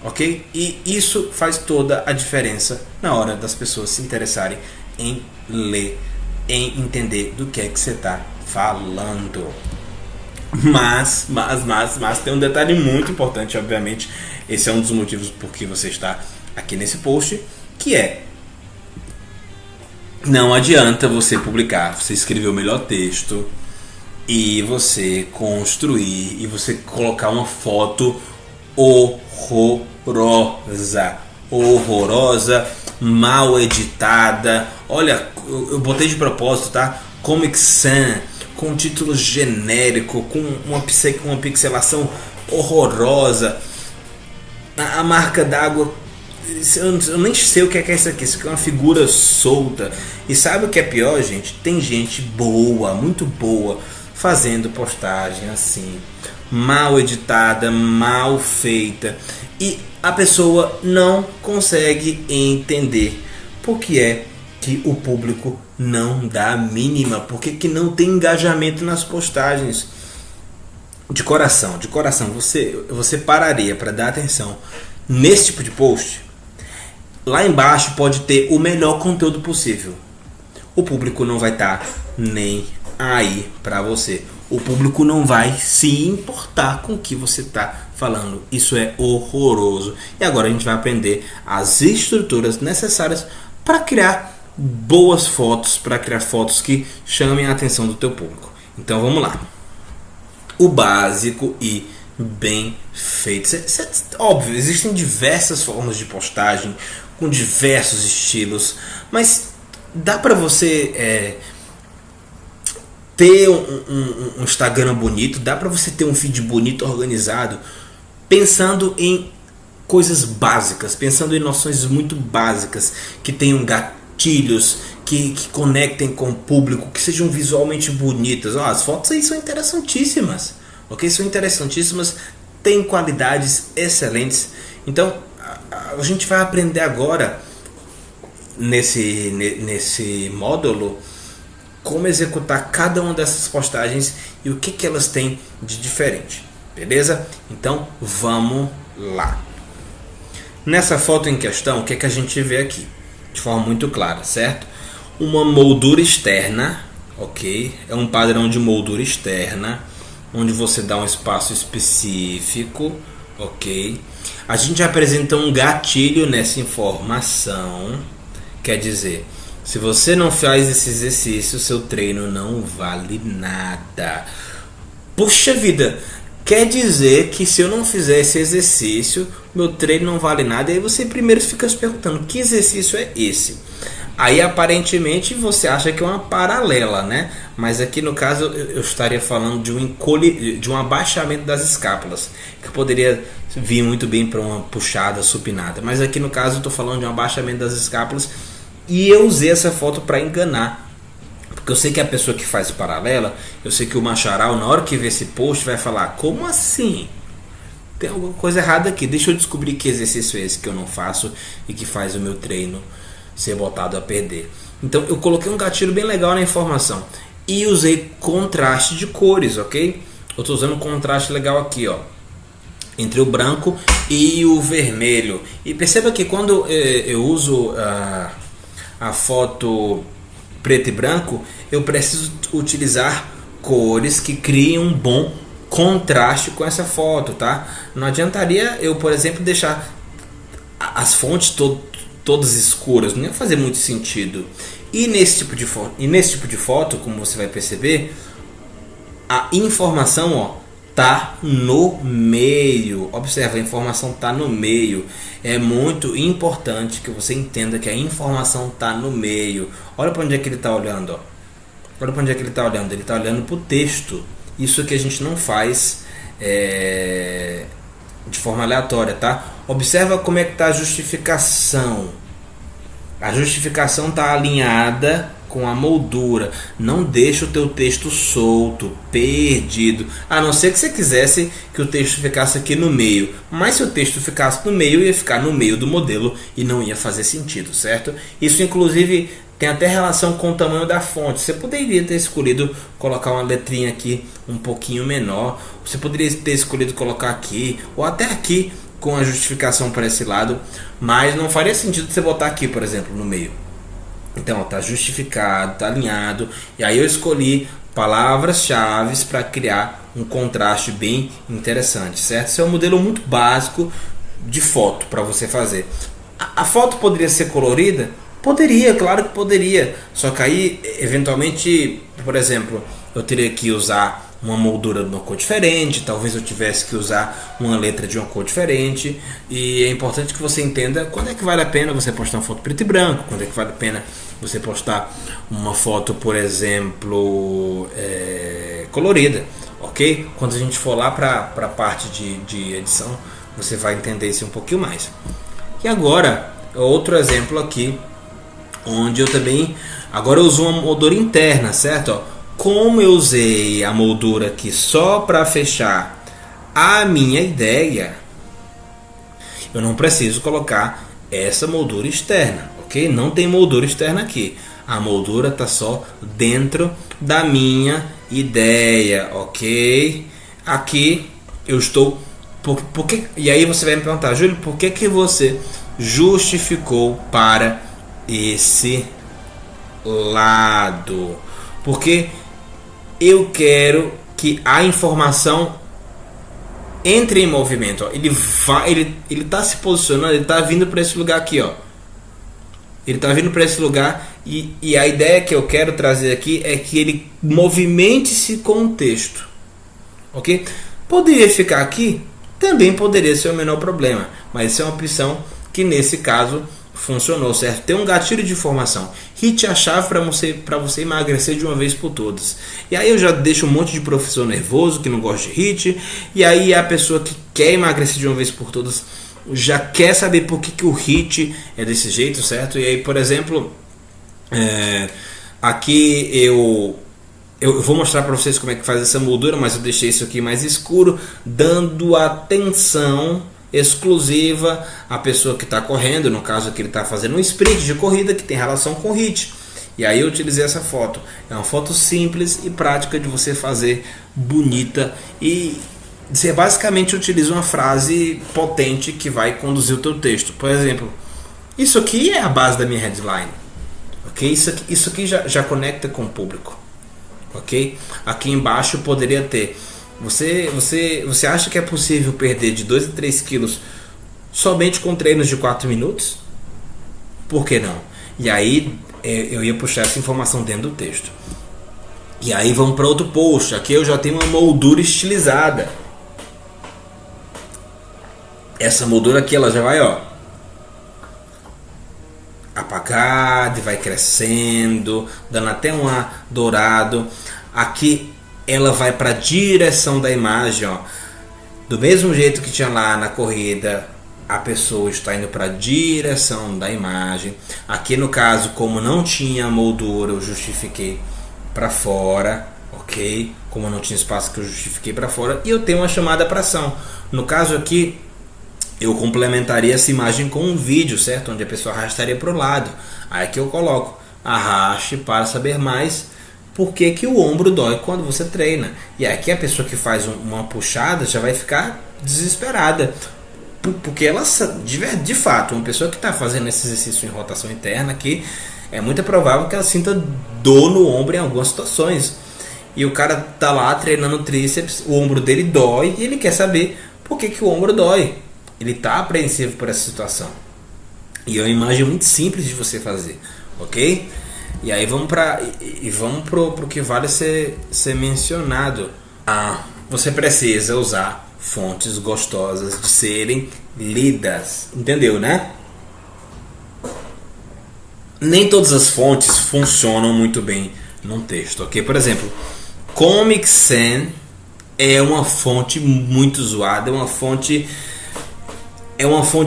Speaker 1: Ok? E isso faz toda a diferença na hora das pessoas se interessarem em ler, em entender do que é que você está falando. Mas tem um detalhe muito importante, obviamente. Esse é um dos motivos por que você está aqui nesse post, que é: não adianta você publicar, você escrever o melhor texto e você construir e você colocar uma foto horrorosa, mal editada. Olha, eu botei de propósito, tá? Comic Sans, com título genérico, com uma pixelação horrorosa, a marca d'água, eu nem sei o que é isso aqui. Isso aqui é uma figura solta. E sabe o que é pior, gente? Tem gente boa, muito boa, fazendo postagem assim, mal editada, mal feita, e a pessoa não consegue entender por que é que o público não dá a mínima, porque que não tem engajamento nas postagens. De coração, você pararia para dar atenção nesse tipo de post? Lá embaixo pode ter o melhor conteúdo possível. O público não vai estar nem aí para você. O público não vai se importar com o que você está falando. Isso é horroroso. E agora a gente vai aprender as estruturas necessárias para criar boas fotos, para criar fotos que chamem a atenção do teu público. Então vamos lá. O básico e bem feito. Óbvio, existem diversas formas de postagem com diversos estilos, mas dá para você ter um Instagram bonito, dá para você ter um feed bonito, organizado, pensando em coisas básicas, pensando em noções muito básicas, que tenham gatilhos, que conectem com o público, que sejam visualmente bonitas. As fotos aí são interessantíssimas, ok? São interessantíssimas, têm qualidades excelentes. Então a gente vai aprender agora nesse módulo como executar cada uma dessas postagens e o que elas têm de diferente, beleza? Então vamos lá. Nessa foto em questão, o que a gente vê aqui? De forma muito clara, certo? Uma moldura externa, ok? É um padrão de moldura externa, onde você dá um espaço específico, ok? A gente apresenta um gatilho nessa informação, quer dizer, se você não faz esse exercício, seu treino não vale nada. Puxa vida, quer dizer que se eu não fizer esse exercício, meu treino não vale nada. E aí você primeiro fica se perguntando, que exercício é esse? Aí aparentemente você acha que é uma paralela, né? Mas aqui no caso eu estaria falando de um abaixamento das escápulas, que poderia vir muito bem para uma puxada supinada. Mas aqui no caso eu estou falando de um abaixamento das escápulas. E eu usei essa foto para enganar, Porque eu sei que a pessoa que faz paralela, eu sei que o Macharal, na hora que vê esse post, vai falar: como assim? Tem alguma coisa errada aqui. Deixa eu descobrir que exercício é esse que eu não faço e que faz o meu treino ser botado a perder. Então eu coloquei um gatilho bem legal na informação e usei contraste de cores, ok? Eu estou usando um contraste legal aqui, ó, entre o branco e o vermelho. E perceba que quando eu uso a foto preto e branco, eu preciso utilizar cores que criem um bom contraste com essa foto, tá? Não adiantaria eu, por exemplo, deixar as fontes todas escuras, não ia fazer muito sentido. E nesse tipo de foto, como você vai perceber, a informação, ó, tá no meio. Observa, a informação tá no meio. É muito importante que você entenda que a informação tá no meio. Olha para onde é que ele tá olhando, ó. Olha para onde é que ele tá olhando. Ele tá olhando para o texto. Isso que a gente não faz de forma aleatória, tá? Observa como é que tá a justificação. A justificação está alinhada com a moldura. Não deixa o teu texto solto, perdido. A não ser que você quisesse que o texto ficasse aqui no meio. Mas se o texto ficasse no meio, ia ficar no meio do modelo e não ia fazer sentido, certo? Isso inclusive tem até relação com o tamanho da fonte. Você poderia ter escolhido colocar uma letrinha aqui um pouquinho menor. Você poderia ter escolhido colocar aqui ou até aqui com a justificação para esse lado, mas não faria sentido você botar aqui, por exemplo, no meio. Então, está justificado, está alinhado, e aí eu escolhi palavras-chave para criar um contraste bem interessante, certo? Esse é um modelo muito básico de foto para você fazer. A foto poderia ser colorida? Poderia, claro que poderia, só que aí, eventualmente, por exemplo, eu teria que usar uma moldura de uma cor diferente, talvez eu tivesse que usar uma letra de uma cor diferente, e é importante que você entenda quando é que vale a pena você postar uma foto preto e branco, quando é que vale a pena você postar uma foto, por exemplo, colorida, ok? Quando a gente for lá para a parte de edição, você vai entender isso um pouquinho mais. E agora, outro exemplo aqui, onde eu também, agora eu uso uma moldura interna, certo? Ó, como eu usei a moldura aqui só para fechar a minha ideia, eu não preciso colocar essa moldura externa, ok? Não tem moldura externa aqui. A moldura está só dentro da minha ideia, ok? Aqui eu estou... E aí você vai me perguntar: Júlio, por que você justificou para esse lado? Porque eu quero que a informação entre em movimento, ó. Ele está se posicionando, ele está vindo para esse lugar aqui, ó. Ele está vindo para esse lugar e a ideia que eu quero trazer aqui é que ele movimente-se com o texto, ok? Poderia ficar aqui? Também poderia ser o menor problema, mas isso é uma opção que nesse caso funcionou, certo? Tem um gatilho de informação. HIIT é a chave para você emagrecer de uma vez por todas. E aí eu já deixo um monte de professor nervoso que não gosta de HIIT. E aí a pessoa que quer emagrecer de uma vez por todas já quer saber por que o HIIT é desse jeito, certo? E aí, por exemplo, aqui eu vou mostrar para vocês como é que faz essa moldura, mas eu deixei isso aqui mais escuro, dando atenção exclusiva à pessoa que está correndo. No caso aqui ele está fazendo um sprint de corrida que tem relação com HIIT. E aí eu utilizei essa foto. É uma foto simples e prática de você fazer, bonita, e você basicamente utiliza uma frase potente que vai conduzir o teu texto. Por exemplo, isso aqui é a base da minha headline, ok? Isso aqui já conecta com o público, ok? Aqui embaixo poderia ter: Você acha que é possível perder de 2 a 3 quilos somente com treinos de 4 minutos? Por que não? E aí eu ia puxar essa informação dentro do texto. E aí vamos para outro post. Aqui eu já tenho uma moldura estilizada. Essa moldura aqui ela já vai, ó, apagada e vai crescendo, dando até um ar dourado. Aqui ela vai para a direção da imagem, ó. Do mesmo jeito que tinha lá na corrida, a pessoa está indo para a direção da imagem. Aqui no caso, como não tinha moldura, eu justifiquei para fora, ok? Como eu não tinha espaço que eu justifiquei para fora, e eu tenho uma chamada para ação. No caso aqui, eu complementaria essa imagem com um vídeo, certo? Onde a pessoa arrastaria para o lado. Aí que eu coloco, arraste para saber mais por que o ombro dói quando você treina. E aqui a pessoa que faz uma puxada já vai ficar desesperada, porque ela, de fato, uma pessoa que está fazendo esse exercício em rotação interna aqui, é muito provável que ela sinta dor no ombro em algumas situações. E o cara tá lá treinando tríceps, o ombro dele dói e ele quer saber por que o ombro dói. Ele tá apreensivo por essa situação. E é uma imagem muito simples de você fazer, ok? E aí vamos pro que vale ser mencionado. Você precisa usar fontes gostosas de serem lidas, entendeu, né? Nem todas as fontes funcionam muito bem num texto, ok? Por exemplo, Comic Sans é uma fonte muito zoada, é uma fonte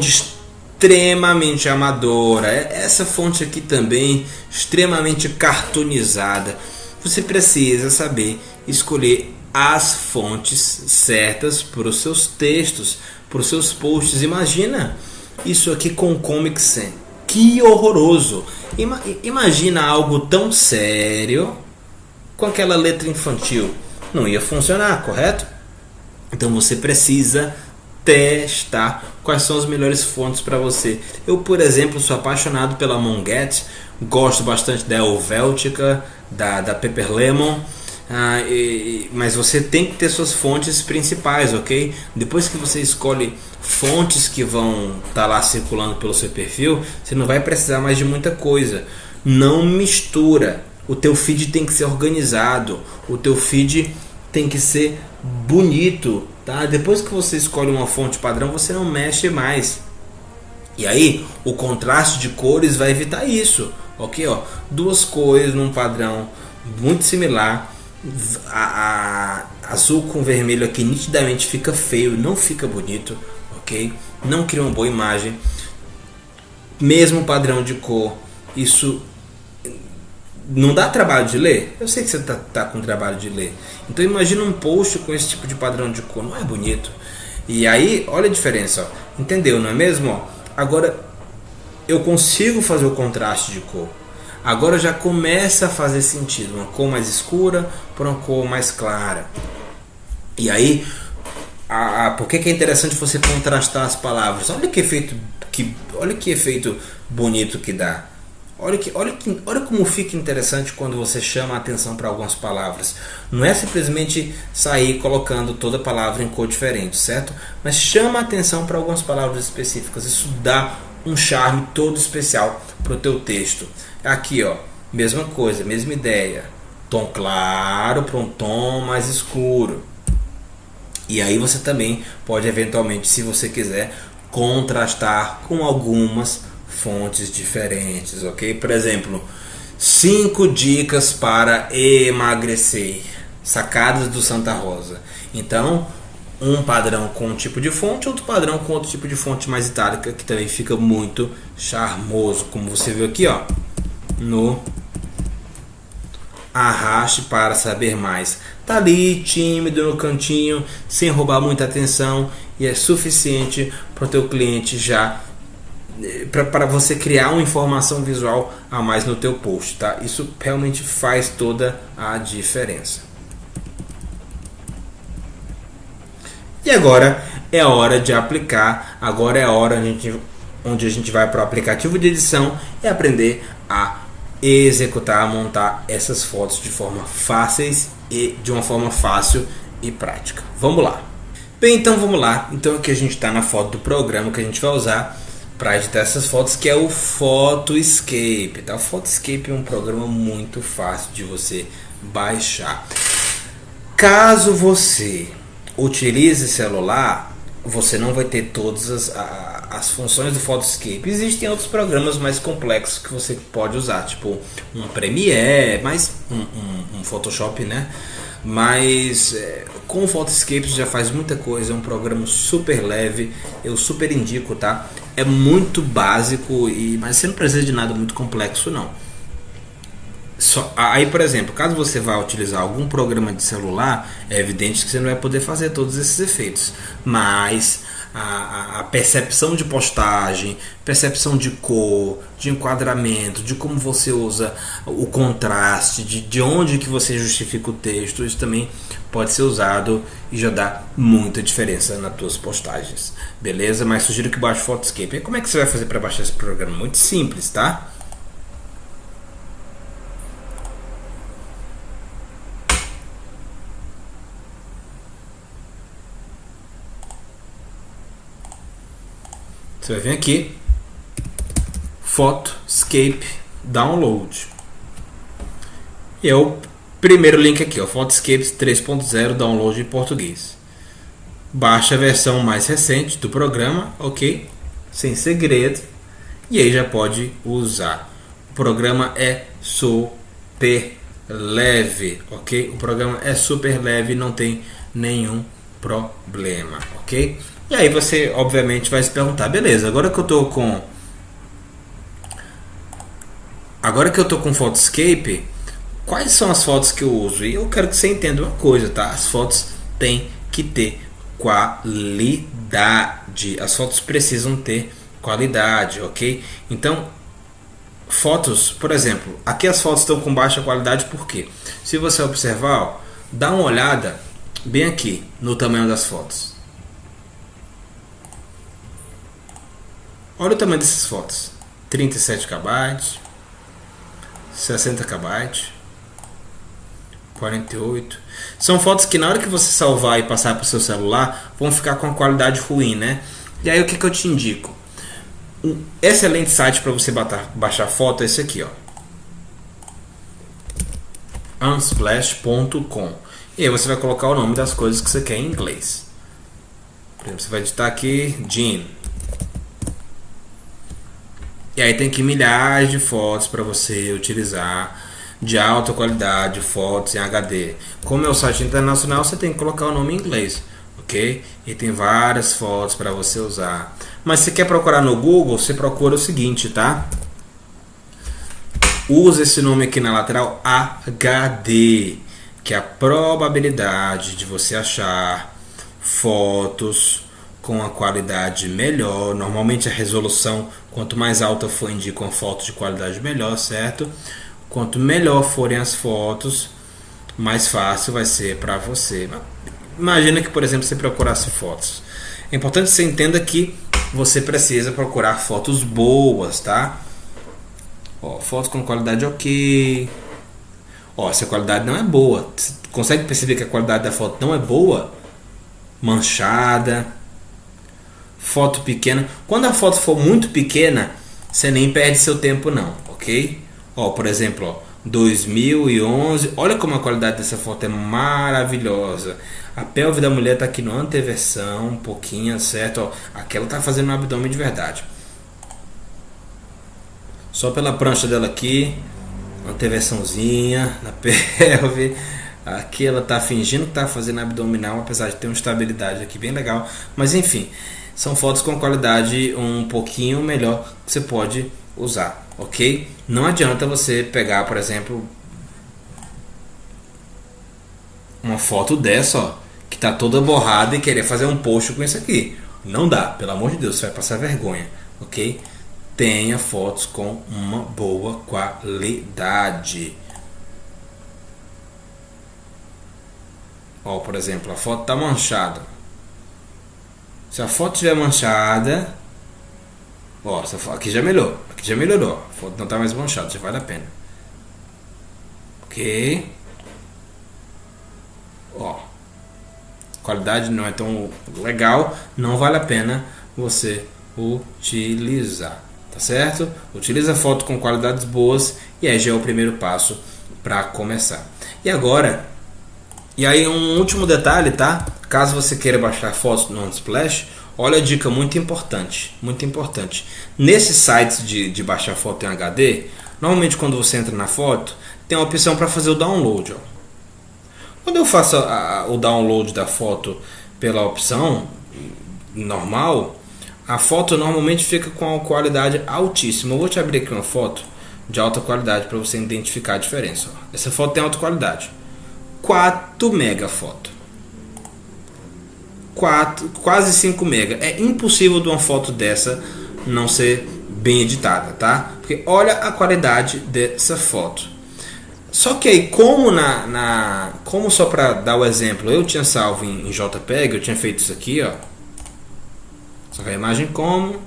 Speaker 1: extremamente amadora. Essa fonte aqui também extremamente cartoonizada. Você precisa saber escolher as fontes certas para os seus textos, para os seus posts. Imagina isso aqui com Comic Sans. Que horroroso! Imagina algo tão sério com aquela letra infantil. Não ia funcionar, correto? Então você precisa testar quais são as melhores fontes para você. Eu, por exemplo, sou apaixonado pela Monget, gosto bastante da Helvética, da Pepper Lemon. Mas você tem que ter suas fontes principais, ok? Depois que você escolhe fontes que vão estar lá circulando pelo seu perfil, você não vai precisar mais de muita coisa. Não mistura. O teu feed tem que ser organizado, o teu feed tem que ser bonito, tá? Depois que você escolhe uma fonte padrão, você não mexe mais. E aí, o contraste de cores vai evitar isso, ok? Ó, duas cores num padrão muito similar. Azul com vermelho aqui nitidamente fica feio, não fica bonito, ok? Não cria uma boa imagem. Mesmo padrão de cor, isso não dá trabalho de ler. Eu sei que você tá com trabalho de ler. Então imagina um post com esse tipo de padrão de cor, não é bonito. E aí, olha a diferença, ó. Entendeu, não é mesmo? Ó, agora eu consigo fazer o contraste de cor. Agora já começa a fazer sentido, uma cor mais escura para uma cor mais clara. E aí, por que é interessante você contrastar as palavras? Olha que efeito bonito que dá. Olha como fica interessante quando você chama a atenção para algumas palavras. Não é simplesmente sair colocando toda palavra em cor diferente, certo? Mas chama a atenção para algumas palavras específicas. Isso dá um charme todo especial para o teu texto. Aqui, ó, mesma coisa, mesma ideia. Tom claro para um tom mais escuro. E aí você também pode eventualmente, se você quiser, contrastar com algumas fontes diferentes, ok? Por exemplo, 5 dicas para emagrecer, sacadas do Santa Rosa. Então, um padrão com um tipo de fonte, outro padrão com outro tipo de fonte mais itálica, que também fica muito charmoso, como você viu aqui, ó, no arraste para saber mais. Tá ali tímido no cantinho, sem roubar muita atenção, e é suficiente para o teu cliente já, para você criar uma informação visual a mais no teu post, tá? Isso realmente faz toda a diferença. E agora é a hora de aplicar. Agora é a hora onde a gente vai para o aplicativo de edição e aprender a executar, a montar essas fotos de forma fáceis e de uma forma fácil e prática. Vamos lá. Bem, então vamos lá. Então aqui a gente está na foto do programa que a gente vai usar para editar essas fotos, que é o Photoscape, tá? O Photoscape é um programa muito fácil de você baixar. Caso você utilize celular, você não vai ter todas as funções do Photoscape. Existem outros programas mais complexos que você pode usar, tipo um Premiere, um Photoshop, né? Mas com o Photoscape já faz muita coisa, é um programa super leve, eu super indico, tá? É muito básico, mas você não precisa de nada muito complexo não. Aí, por exemplo, caso você vá utilizar algum programa de celular, é evidente que você não vai poder fazer todos esses efeitos. Mas a percepção de postagem, percepção de cor, de enquadramento, de como você usa o contraste, de onde que você justifica o texto, isso também pode ser usado e já dá muita diferença nas tuas postagens. Beleza? Mas sugiro que baixe o Photoscape. E como é que você vai fazer para baixar esse programa? Muito simples, tá? Você vai vir aqui, Photoscape Download. E é o primeiro link aqui, ó, Photoscape 3.0 Download em português. Baixa a versão mais recente do programa, ok? Sem segredo. E aí já pode usar. O programa é super leve, ok? O programa é super leve, não tem nenhum problema, ok? E aí você obviamente vai se perguntar, beleza, agora que eu tô com Photoscape, quais são as fotos que eu uso? E eu quero que você entenda uma coisa, tá? As fotos têm que ter qualidade. As fotos precisam ter qualidade, ok? Então, fotos, por exemplo, aqui as fotos estão com baixa qualidade, por quê? Se você observar, ó, dá uma olhada bem aqui no tamanho das fotos. Olha o tamanho dessas fotos: 37 KB, 60 KB, 48. São fotos que na hora que você salvar e passar para o seu celular vão ficar com a qualidade ruim, né? E aí o que eu te indico? Um excelente site para você baixar foto é esse aqui, ó, unsplash.com. E aí você vai colocar o nome das coisas que você quer em inglês. Por exemplo, você vai digitar aqui Jean. E aí tem aqui milhares de fotos para você utilizar de alta qualidade, fotos em HD. Como é o site internacional, você tem que colocar o nome em inglês, ok? E tem várias fotos para você usar. Mas se quer procurar no Google, você procura o seguinte, tá? Usa esse nome aqui na lateral, HD, que é a probabilidade de você achar fotos com a qualidade melhor. Normalmente a resolução, quanto mais alta for, indica uma foto de qualidade melhor, certo? Quanto melhor forem as fotos, mais fácil vai ser para você. Imagina que, por exemplo, você procurasse fotos. É importante que você entenda que você precisa procurar fotos boas, tá? Ó, fotos com qualidade ok. Ó, se a qualidade não é boa, você consegue perceber que a qualidade da foto não é boa? Manchada, foto pequena. Quando a foto for muito pequena, você nem perde seu tempo não, ok? Ó, por exemplo, ó, 2011. Olha como a qualidade dessa foto é maravilhosa. A pelve da mulher tá aqui no anteversão, um pouquinho, certo? Ó, aquela tá fazendo um abdômen de verdade. Só pela prancha dela aqui, anteversãozinha na pelve. Aqui ela tá fingindo que tá fazendo abdominal, apesar de ter uma estabilidade aqui bem legal. Mas enfim, são fotos com qualidade um pouquinho melhor que você pode usar, ok? Não adianta você pegar, por exemplo, uma foto dessa, ó, que tá toda borrada e querer fazer um post com isso aqui. Não dá, pelo amor de Deus, você vai passar vergonha, ok? Tenha fotos com uma boa qualidade. Ó, por exemplo, a foto tá manchada. Se a foto estiver manchada, ó, aqui já melhorou. Aqui já melhorou. A foto não tá mais manchada, já vale a pena. Ok. Ó, qualidade não é tão legal, não vale a pena você utilizar, tá certo? Utiliza foto com qualidades boas e aí já é o primeiro passo para começar. E aí um último detalhe, tá? Caso você queira baixar fotos no Unsplash, olha a dica muito importante, muito importante. Nesses sites de baixar foto em HD, normalmente quando você entra na foto, tem a opção para fazer o download, ó. Quando eu faço o download da foto pela opção normal, a foto normalmente fica com a qualidade altíssima. Eu vou te abrir aqui uma foto de alta qualidade para você identificar a diferença. Ó. Essa foto tem alta qualidade. 4 mega foto. Quase 5 mega. É impossível de uma foto dessa não ser bem editada, tá? Porque olha a qualidade dessa foto. Só que aí, como só para dar o exemplo, eu tinha salvo em JPEG, eu tinha feito isso aqui, ó. Só que a imagem como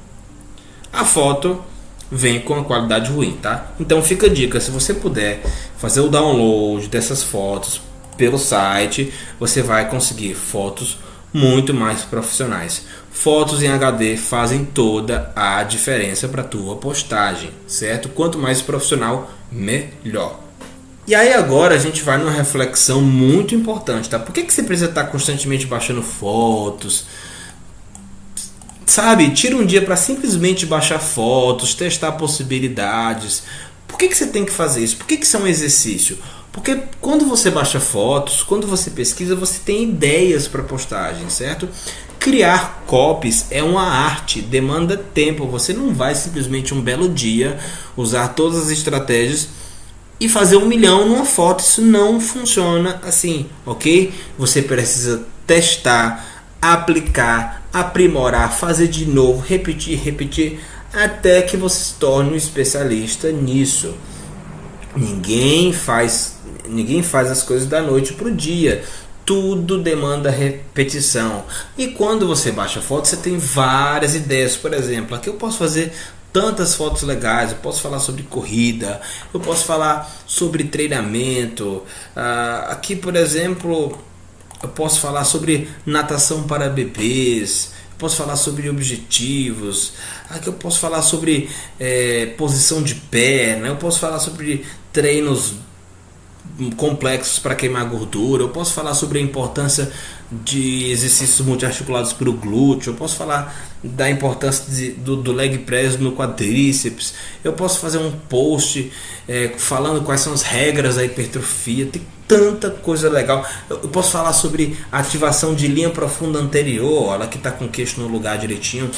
Speaker 1: a foto vem com a qualidade ruim, tá? Então fica a dica, se você puder fazer o download dessas fotos pelo site, você vai conseguir fotos muito mais profissionais. Fotos em HD fazem toda a diferença para tua postagem, certo? Quanto mais profissional, melhor. E aí agora a gente vai numa reflexão muito importante, tá? Por que você precisa estar constantemente baixando fotos? Sabe, tira um dia para simplesmente baixar fotos, testar possibilidades. Por que você tem que fazer isso? Por que isso é um exercício? Porque quando você baixa fotos, quando você pesquisa, você tem ideias para postagem, certo? Criar copies é uma arte, demanda tempo. Você não vai simplesmente um belo dia usar todas as estratégias e fazer 1 milhão numa foto. Isso não funciona assim, ok? Você precisa testar, aplicar, aprimorar, fazer de novo, repetir, até que você se torne um especialista nisso. Ninguém faz as coisas da noite para o dia. Tudo demanda repetição. E quando você baixa foto, você tem várias ideias. Por exemplo, aqui eu posso fazer tantas fotos legais. Eu posso falar sobre corrida, eu posso falar sobre treinamento. Aqui, por exemplo, eu posso falar sobre natação para bebês. Eu posso falar sobre objetivos. Aqui eu posso falar sobre posição de perna. Eu posso falar sobre treinos complexos para queimar gordura. Eu posso falar sobre a importância de exercícios multiarticulados para o glúteo. Eu posso falar da importância do leg press no quadríceps. Eu posso fazer um post falando quais são as regras da hipertrofia. Tem tanta coisa legal. Eu posso falar sobre ativação de linha profunda anterior, ela que está com o queixo no lugar direitinho.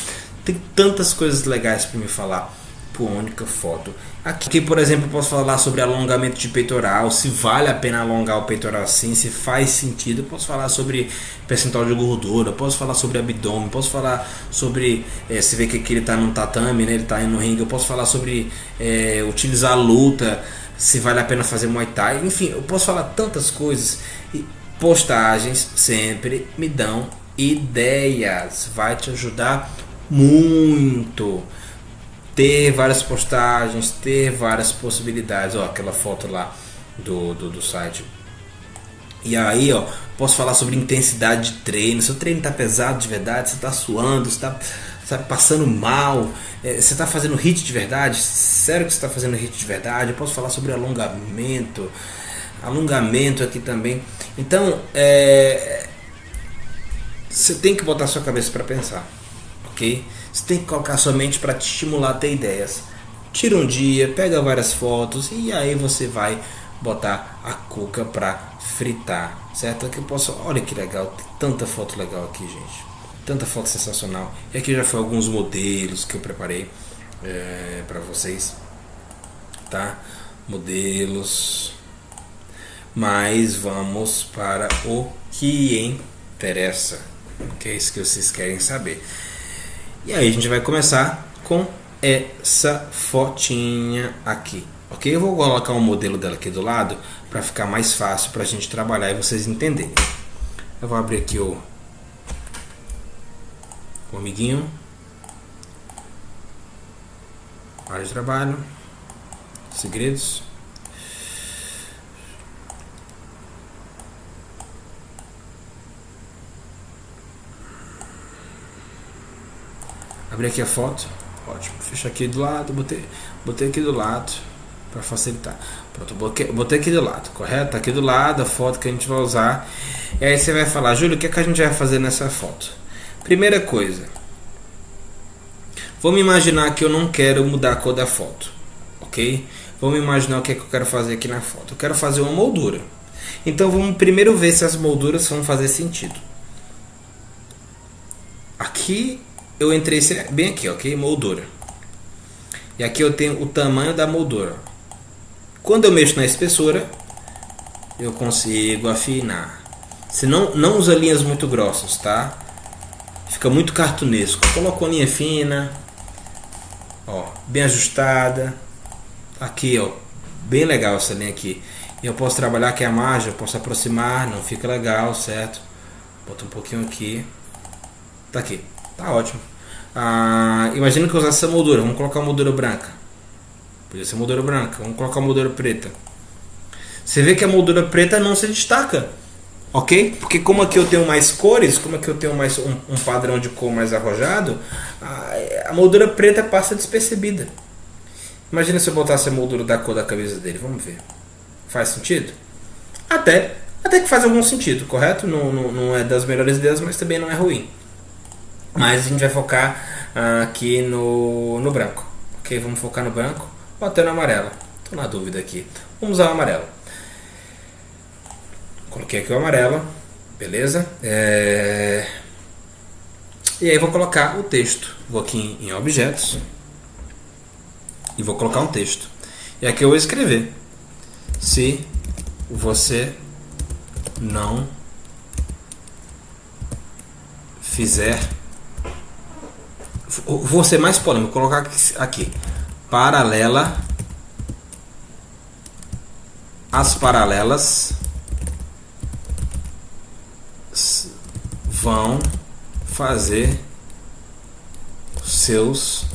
Speaker 1: Tem tantas coisas legais para me falar por uma única foto. Aqui, por exemplo, eu posso falar sobre alongamento de peitoral, se vale a pena alongar o peitoral assim, se faz sentido. Eu posso falar sobre percentual de gordura, eu posso falar sobre abdômen, posso falar sobre, se vê que aqui ele está num tatame, né, ele está no ringue. Eu posso falar sobre utilizar a luta, se vale a pena fazer Muay Thai. Enfim, eu posso falar tantas coisas. E postagens sempre me dão ideias, vai te ajudar muito. Ter várias postagens, ter várias possibilidades. Ó, aquela foto lá do site. E aí, ó, posso falar sobre intensidade de treino. Seu treino tá pesado de verdade, você tá suando, você tá passando mal, você tá fazendo HIIT de verdade? Sério que você tá fazendo HIIT de verdade? Eu posso falar sobre alongamento aqui também. Então, você tem que botar sua cabeça para pensar, ok? Você tem que colocar sua mente para te estimular a ter ideias. Tira um dia, pega várias fotos e aí você vai botar a cuca para fritar, certo? Aqui eu posso, olha que legal, tem tanta foto legal aqui, gente, tanta foto sensacional. E aqui já foi alguns modelos que eu preparei para vocês, tá? Modelos. Mas vamos para o que interessa, que é isso que vocês querem saber. E aí a gente vai começar com essa fotinha aqui, ok? Eu vou colocar um modelo dela aqui do lado para ficar mais fácil para a gente trabalhar e vocês entenderem. Eu vou abrir aqui o amiguinho, área de trabalho, segredos. Abri aqui a foto, ótimo, fecha aqui do lado, botei aqui do lado para facilitar. Pronto, botei aqui do lado, correto? Aqui do lado a foto que a gente vai usar. E aí você vai falar, Júlio, o que é que a gente vai fazer nessa foto? Primeira coisa, vamos imaginar que eu não quero mudar a cor da foto, ok? Vamos imaginar o que é que eu quero fazer aqui na foto. Eu quero fazer uma moldura. Então vamos primeiro ver se as molduras vão fazer sentido. Aqui eu entrei bem aqui, ok? Moldura. E aqui eu tenho o tamanho da moldura. Quando eu mexo na espessura, eu consigo afinar. Se não usa linhas muito grossas, tá? Fica muito cartunesco. Colocou linha fina, ó, bem ajustada. Aqui, ó, bem legal essa linha aqui. E eu posso trabalhar aqui a margem, eu posso aproximar, não fica legal, certo? Bota um pouquinho aqui. Tá aqui, tá ótimo. Imagina que eu usasse essa moldura. Vamos colocar uma moldura branca. Podia ser moldura branca. Vamos colocar uma moldura preta. Você vê que a moldura preta não se destaca, ok? Porque como aqui eu tenho mais cores, como aqui eu tenho mais um padrão de cor mais arrojado, a moldura preta passa despercebida. Imagina se eu botasse a moldura da cor da camisa dele. Vamos ver. Faz sentido? Até que faz algum sentido, correto? Não é das melhores ideias, mas também não é ruim. Mas a gente vai focar aqui no branco. Ok, vamos focar no branco ou até no amarelo. Estou na dúvida aqui. Vamos usar o amarelo. Coloquei aqui o amarelo. Beleza? E aí vou colocar o texto. Vou aqui em objetos. E vou colocar um texto. E aqui eu vou escrever: se você não fizer... Vou ser mais polêmico, vou colocar aqui: paralela, as paralelas vão fazer seus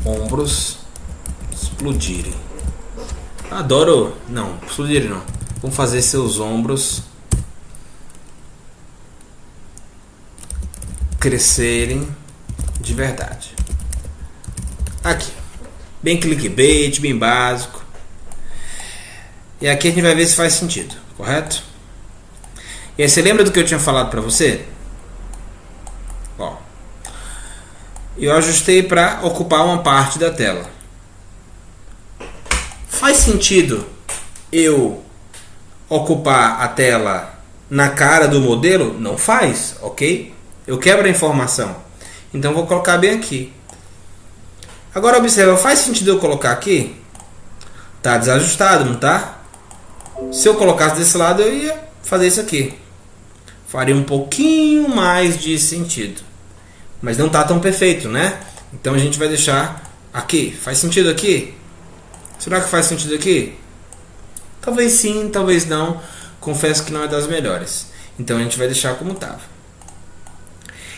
Speaker 1: ombros explodirem. Adoro. Não, explodirem não. Vão fazer seus ombros crescerem de verdade. Aqui, bem clickbait, bem básico. E aqui a gente vai ver se faz sentido, correto? E aí você lembra do que eu tinha falado para você? Ó, eu ajustei para ocupar uma parte da tela. Faz sentido eu ocupar a tela na cara do modelo? Não faz, ok? Eu quebro a informação. Então vou colocar bem aqui. Agora observa, faz sentido eu colocar aqui? Tá desajustado, não tá? Se eu colocasse desse lado, eu ia fazer isso aqui. Faria um pouquinho mais de sentido. Mas não tá tão perfeito, né? Então a gente vai deixar aqui. Faz sentido aqui? Será que faz sentido aqui? Talvez sim, talvez não. Confesso que não é das melhores. Então a gente vai deixar como estava.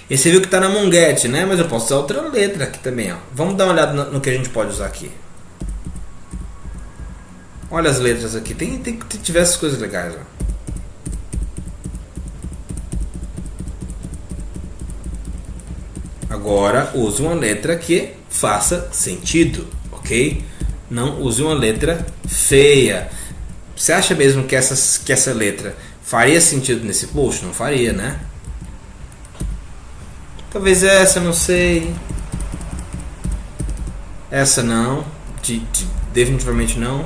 Speaker 1: E você viu que está na monguete, né? Mas eu posso usar outra letra aqui também, ó. Vamos dar uma olhada no que a gente pode usar aqui. Olha as letras aqui. Tem diversas coisas legais, ó. Agora use uma letra que faça sentido, ok? Não use uma letra feia. Você acha mesmo que essa letra faria sentido nesse post? Não faria, né? Talvez essa, não sei. Essa não. Definitivamente não.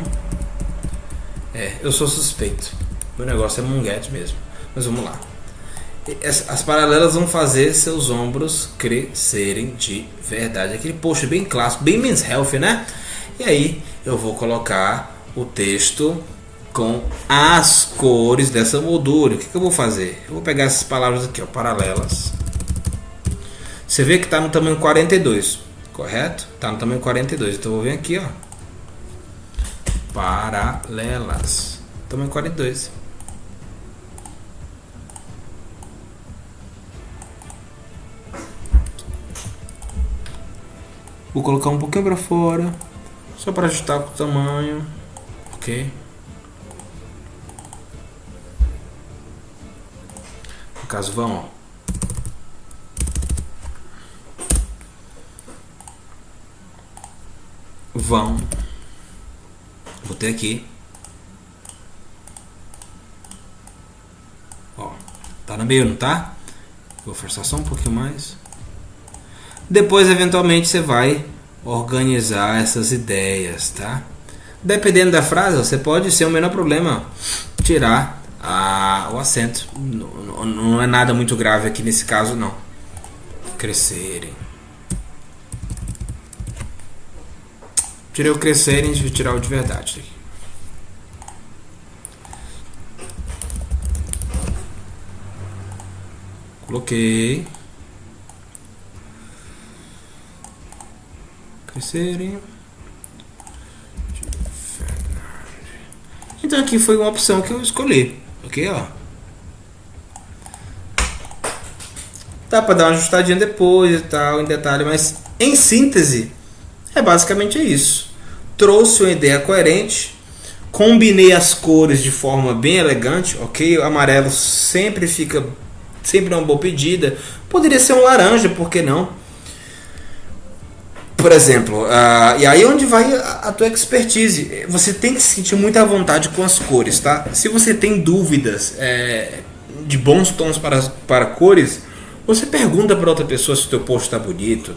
Speaker 1: Eu sou suspeito. Meu negócio é monguete mesmo. Mas vamos lá. As paralelas vão fazer seus ombros crescerem de verdade. Aquele post bem clássico, bem Men's Health, né? E aí eu vou colocar o texto com as cores dessa moldura. O que eu vou fazer? Eu vou pegar essas palavras aqui, ó, paralelas. Você vê que está no tamanho 42, correto? Está no tamanho 42. Então eu vou vir aqui, ó, paralelas, tamanho 42. Vou colocar um pouquinho para fora, só para ajustar o tamanho, ok? No caso, vão, ó. Botei aqui, ó, tá no meio, não tá? Vou forçar só um pouquinho mais. Depois eventualmente você vai organizar essas ideias, tá? Dependendo da frase, você pode, sem o menor problema, tirar o acento. Não é nada muito grave aqui nesse caso, não. Crescerem. Tirei o crescerem e tirar o de verdade. Coloquei. Crescerem. Então aqui foi uma opção que eu escolhi. Ok, ó. Dá pra dar uma ajustadinha depois e tal, em detalhe, mas em síntese, é basicamente isso. Trouxe uma ideia coerente, combinei as cores de forma bem elegante, ok? O amarelo sempre é uma boa pedida. Poderia ser um laranja, por que não? Por exemplo, e aí onde vai a tua expertise? Você tem que se sentir muito à vontade com as cores, tá? Se você tem dúvidas de bons tons para cores, você pergunta para outra pessoa se o teu post está bonito.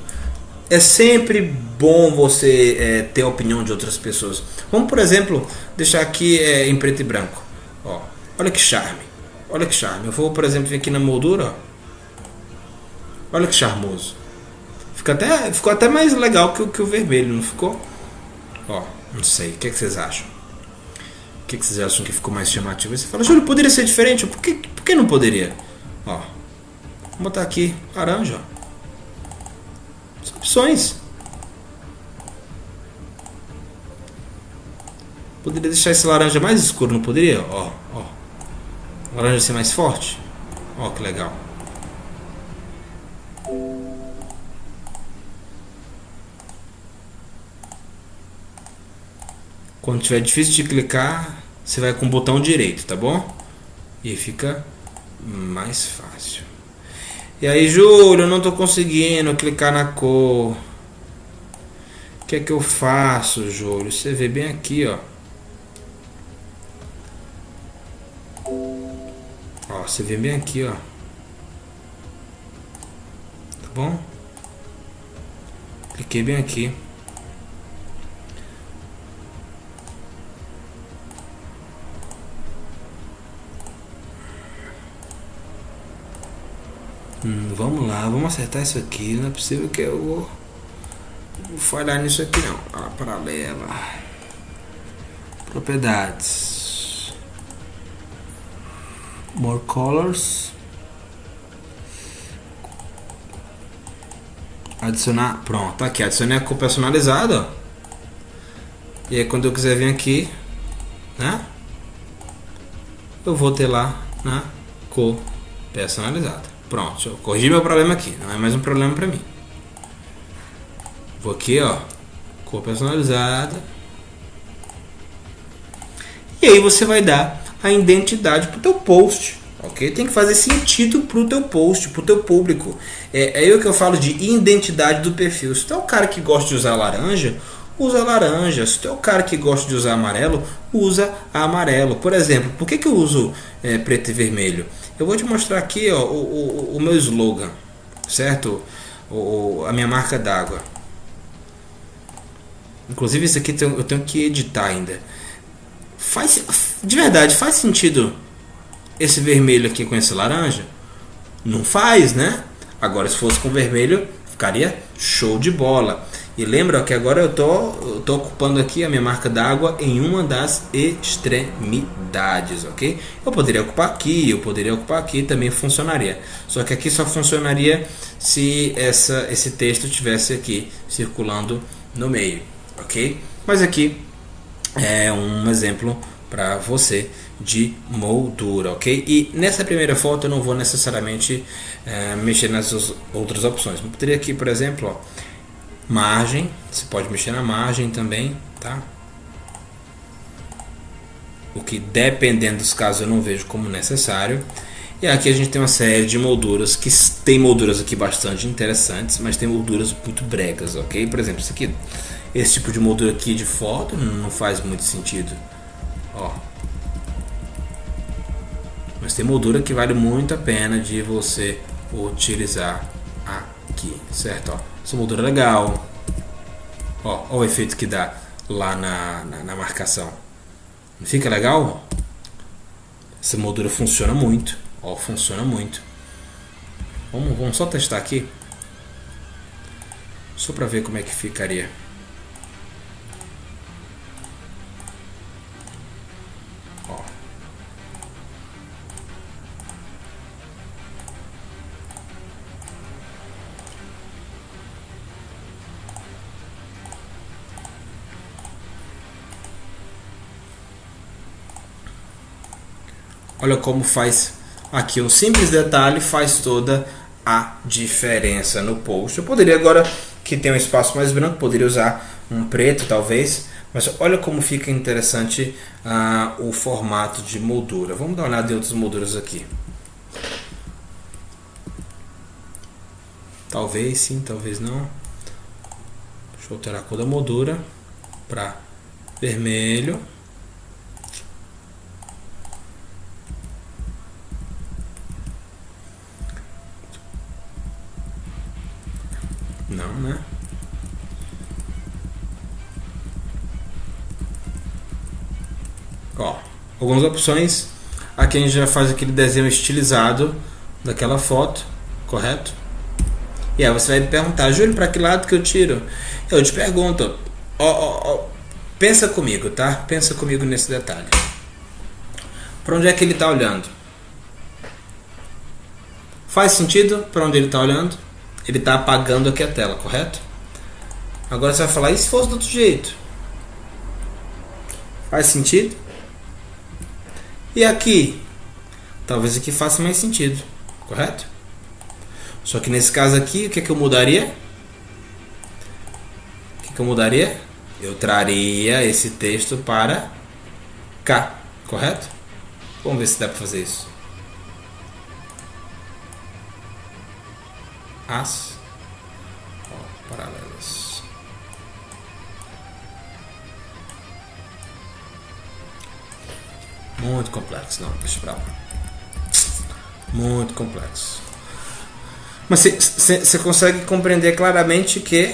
Speaker 1: É sempre bom você ter a opinião de outras pessoas. Vamos, por exemplo, deixar aqui em preto e branco. Ó, olha que charme. Olha que charme. Eu vou, por exemplo, vir aqui na moldura. Ó. Olha que charmoso. Ficou até mais legal que o vermelho, não ficou? Ó, não sei. O que vocês acham? O que vocês acham que ficou mais chamativo? Você fala, Júlio, poderia ser diferente? Por que não poderia? Ó, vou botar aqui laranja. Ó. São opções. Poderia deixar esse laranja mais escuro, não poderia? Ó. Laranja ser mais forte. Ó, que legal. Quando tiver difícil de clicar, você vai com o botão direito, tá bom? E aí fica mais fácil. E aí, Júlio, eu não tô conseguindo clicar na cor. O que é que eu faço, Júlio? Você vê bem aqui, ó. Ó, você vê bem aqui, ó. Tá bom? Cliquei bem aqui. Vamos lá, vamos acertar isso aqui. Não é possível que eu vou falhar nisso aqui não. Ah, paralela. Propriedades. More colors. Adicionar. Pronto, tá aqui. Adicionei a cor personalizada. E aí quando eu quiser vir aqui, né? Eu vou ter lá na cor personalizada. Pronto, eu corrigi meu problema aqui. Não é mais um problema pra mim. Vou aqui, ó. Cor personalizada. E aí você vai dar a identidade pro teu post. Ok? Tem que fazer sentido pro teu post, pro teu público. É aí que eu falo de identidade do perfil. Se tu é o cara que gosta de usar laranja, usa laranja. Se tu é o cara que gosta de usar amarelo, usa amarelo. Por exemplo, por que eu uso preto e vermelho? Eu vou te mostrar aqui, ó, o meu slogan, certo? A minha marca d'água. Inclusive isso aqui eu tenho que editar ainda. De verdade, faz sentido esse vermelho aqui com esse laranja? Não faz, né? Agora se fosse com vermelho, ficaria show de bola. E lembra que agora eu tô ocupando aqui a minha marca d'água em uma das extremidades, ok? Eu poderia ocupar aqui, também funcionaria. Só que aqui só funcionaria se esse texto estivesse aqui circulando no meio, ok? Mas aqui é um exemplo para você de moldura, ok? E nessa primeira foto eu não vou necessariamente mexer nas outras opções. Eu poderia aqui, por exemplo, ó, margem, você pode mexer na margem também, tá? O que dependendo dos casos eu não vejo como necessário. E aqui a gente tem uma série de molduras, que tem molduras aqui bastante interessantes, mas tem molduras muito bregas, ok? Por exemplo, isso aqui, esse tipo de moldura aqui de foto não faz muito sentido, ó. Mas tem moldura que vale muito a pena de você utilizar aqui, certo? Ó. Essa moldura é legal. Ó o efeito que dá lá na marcação. Não fica legal? Essa moldura funciona muito. Ó, funciona muito. Vamos só testar aqui. Só para ver como é que ficaria. Olha como faz aqui um simples detalhe, faz toda a diferença no post. Eu poderia agora, que tem um espaço mais branco, poderia usar um preto talvez, mas olha como fica interessante o formato de moldura. Vamos dar uma olhada em outras molduras aqui. Talvez sim, talvez não. Deixa eu alterar a cor da moldura para vermelho. Não, né? Ó, algumas opções. Aqui a gente já faz aquele desenho estilizado daquela foto, correto? E aí você vai me perguntar, Júlio, para que lado que eu tiro? Eu te pergunto, pensa comigo, tá? Pensa comigo nesse detalhe. Para onde é que ele está olhando? Faz sentido para onde ele está olhando? Ele está apagando aqui a tela, correto? Agora você vai falar, e se fosse do outro jeito? Faz sentido? E aqui? Talvez aqui faça mais sentido, correto? Só que nesse caso aqui, o que é que eu mudaria? O que é que eu mudaria? Eu traria esse texto para cá, correto? Vamos ver se dá para fazer isso. As paralelas. Muito complexo, não, deixa pra lá. Muito complexo. Mas você consegue compreender claramente que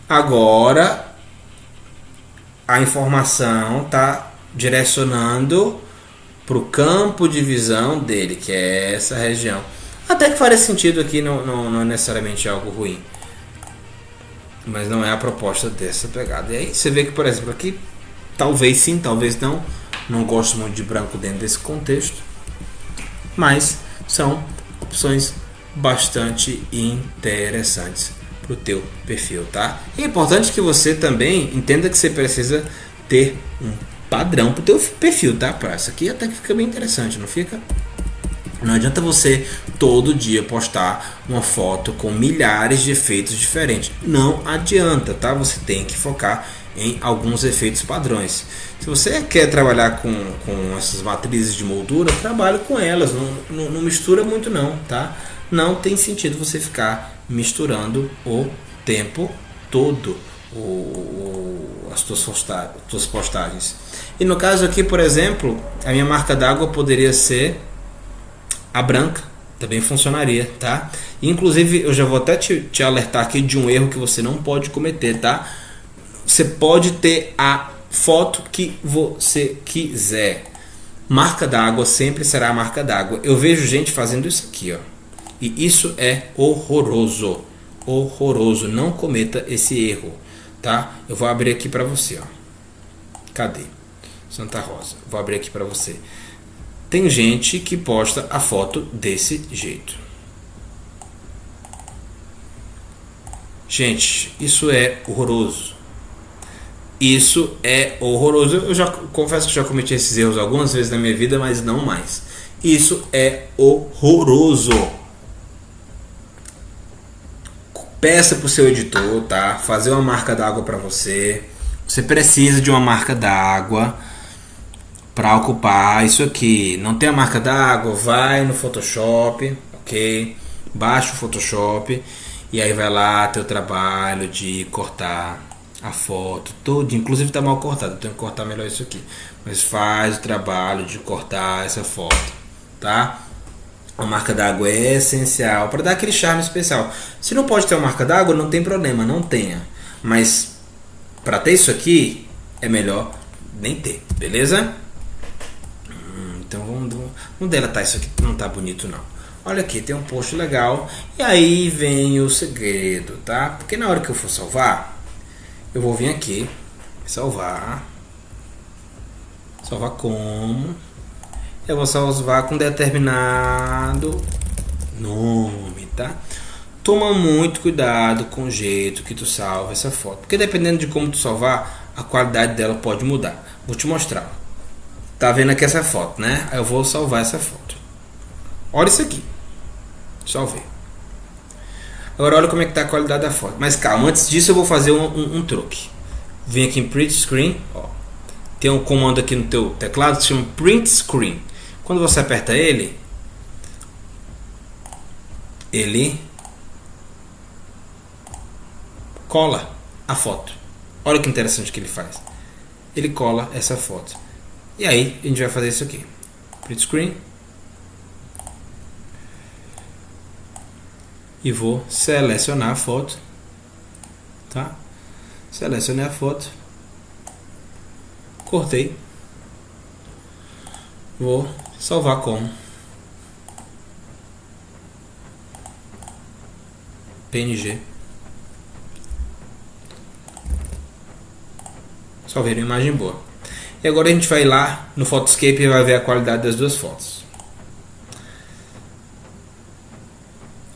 Speaker 1: agora a informação está direcionando para o campo de visão dele, que é essa região. Até que faria sentido aqui, não é necessariamente algo ruim. Mas não é a proposta dessa pegada. E aí você vê que, por exemplo, aqui, talvez sim, talvez não. Não gosto muito de branco dentro desse contexto. Mas são opções bastante interessantes para o teu perfil, tá? E é importante que você também entenda que você precisa ter um padrão para o teu perfil, tá? Para isso aqui até que fica bem interessante, não fica? Não adianta você todo dia postar uma foto com milhares de efeitos diferentes. Não adianta, tá? Você tem que focar em alguns efeitos padrões. Se você quer trabalhar com essas matrizes de moldura, trabalhe com elas. Não mistura muito não, tá? Não tem sentido você ficar misturando o tempo todo as tuas postagens. E no caso aqui, por exemplo, a minha marca d'água poderia ser a branca, também funcionaria, tá? Inclusive, eu já vou até te alertar aqui de um erro que você não pode cometer, tá? Você pode ter a foto que você quiser. Marca d'água sempre será a marca d'água. Eu vejo gente fazendo isso aqui, ó. E isso é horroroso. Horroroso. Não cometa esse erro, tá? Eu vou abrir aqui para você, ó. Cadê? Santa Rosa. Vou abrir aqui para você. Tem gente que posta a foto desse jeito. Gente, isso é horroroso. Isso é horroroso. Eu já confesso que já cometi esses erros algumas vezes na minha vida, mas não mais. Isso é horroroso. Peça para o seu editor, tá? Fazer uma marca d'água para você. Você precisa de uma marca d'água para ocupar isso aqui. Não tem a marca d'água, vai no Photoshop, ok? Baixa o Photoshop e aí vai lá teu trabalho de cortar a foto toda, inclusive tá mal cortado, eu tenho que cortar melhor isso aqui, mas faz o trabalho de cortar essa foto, tá? A marca d'água é essencial para dar aquele charme especial. Se não pode ter uma marca d'água, não tem problema, não tenha, mas para ter isso aqui é melhor nem ter, beleza? Então vamos deletar isso aqui, não tá bonito não. Olha aqui, tem um post legal. E aí vem o segredo, tá? Porque na hora que eu for salvar, eu vou vir aqui, salvar como? Eu vou salvar com determinado nome, tá? Toma muito cuidado com o jeito que tu salva essa foto, porque dependendo de como tu salvar, a qualidade dela pode mudar. Vou te mostrar. Tá vendo aqui essa foto, né? Eu vou salvar essa foto. Olha isso aqui. Salvei. Agora olha como é que tá a qualidade da foto. Mas calma, antes disso eu vou fazer um truque. Vem aqui em Print Screen. Ó. Tem um comando aqui no teu teclado que se chama Print Screen. Quando você aperta ele cola a foto. Olha que interessante que ele faz. Ele cola essa foto. E aí a gente vai fazer isso aqui. Print Screen. E vou selecionar a foto. Tá? Selecionei a foto. Cortei. Vou salvar como PNG. Salvei uma imagem boa. E agora a gente vai lá no Photoscape e vai ver a qualidade das duas fotos.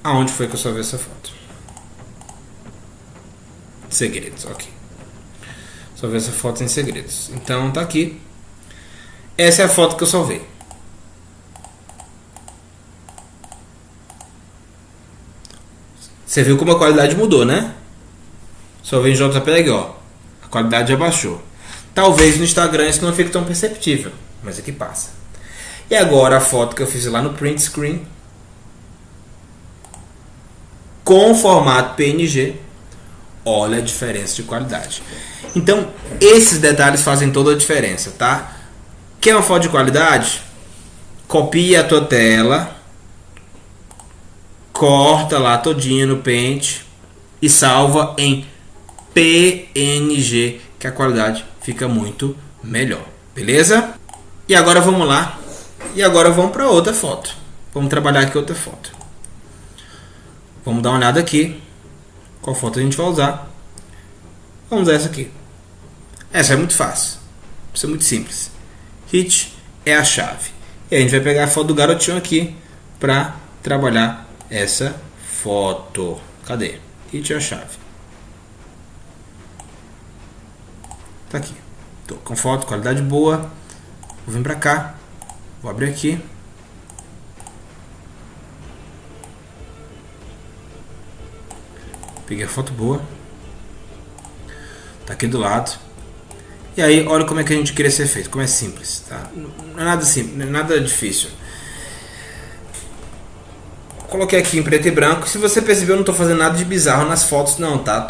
Speaker 1: Aonde foi que eu salvei essa foto? Segredos, ok. Salvei essa foto em segredos. Então tá aqui. Essa é a foto que eu salvei. Você viu como a qualidade mudou, né? Salvei em JPEG, ó. A qualidade abaixou. Talvez no Instagram isso não fique tão perceptível, mas aqui passa. E agora a foto que eu fiz lá no Print Screen com formato PNG. Olha a diferença de qualidade. Então, esses detalhes fazem toda a diferença, tá? Quer uma foto de qualidade? Copia a tua tela, corta lá todinha no Paint e salva em PNG, que a qualidade fica muito melhor, beleza? E agora vamos lá. E agora vamos para outra foto. Vamos trabalhar aqui outra foto. Vamos dar uma olhada aqui. Qual foto a gente vai usar? Vamos usar essa aqui. Essa é muito fácil. Isso é muito simples. Hit é a chave. E a gente vai pegar a foto do garotinho aqui para trabalhar essa foto. Cadê? Hit é a chave. Tá aqui. Tô com foto, qualidade boa. Vou vir para cá. Vou abrir aqui. Peguei a foto boa. Tá aqui do lado. E aí, olha como é que a gente queria ser feito. Como é simples, tá? Não é nada simples, não é nada difícil. Coloquei aqui em preto e branco. Se você percebeu, eu não tô fazendo nada de bizarro nas fotos, não, tá?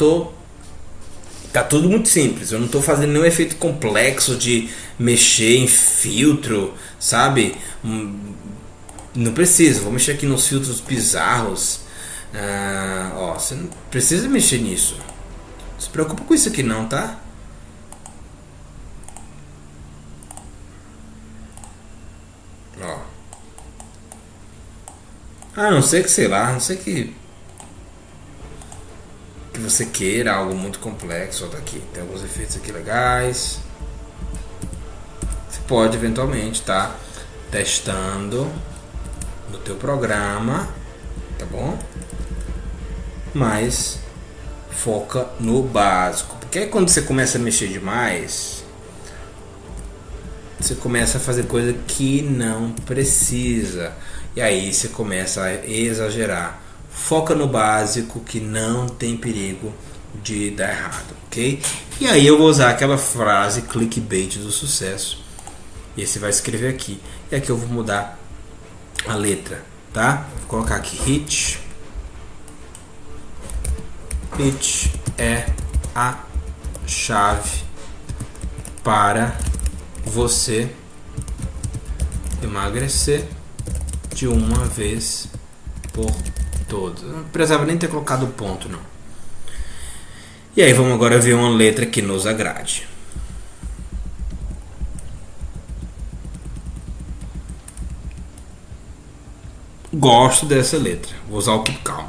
Speaker 1: Tá tudo muito simples. Eu não tô fazendo nenhum efeito complexo de mexer em filtro, sabe? Não precisa. Vou mexer aqui nos filtros bizarros. Ó, você não precisa mexer nisso. Não se preocupa com isso aqui não, tá? Ó. A não ser que, sei lá, a não ser que você queira algo muito complexo. Ó, tá aqui. Tem alguns efeitos aqui legais. Você pode eventualmente estar testando no teu programa, tá bom? Mas foca no básico, porque aí quando você começa a mexer demais, você começa a fazer coisa que não precisa, e aí você começa a exagerar. Foca no básico, que não tem perigo de dar errado, ok? E aí eu vou usar aquela frase clickbait do sucesso, e aí você vai escrever aqui, e aqui eu vou mudar a letra, tá? Vou colocar aqui hit. Hit é a chave para você emagrecer de uma vez por todas. Não precisava nem ter colocado ponto, não. E aí vamos agora ver uma letra que nos agrade. Gosto dessa letra. Vou usar o Keep Calm.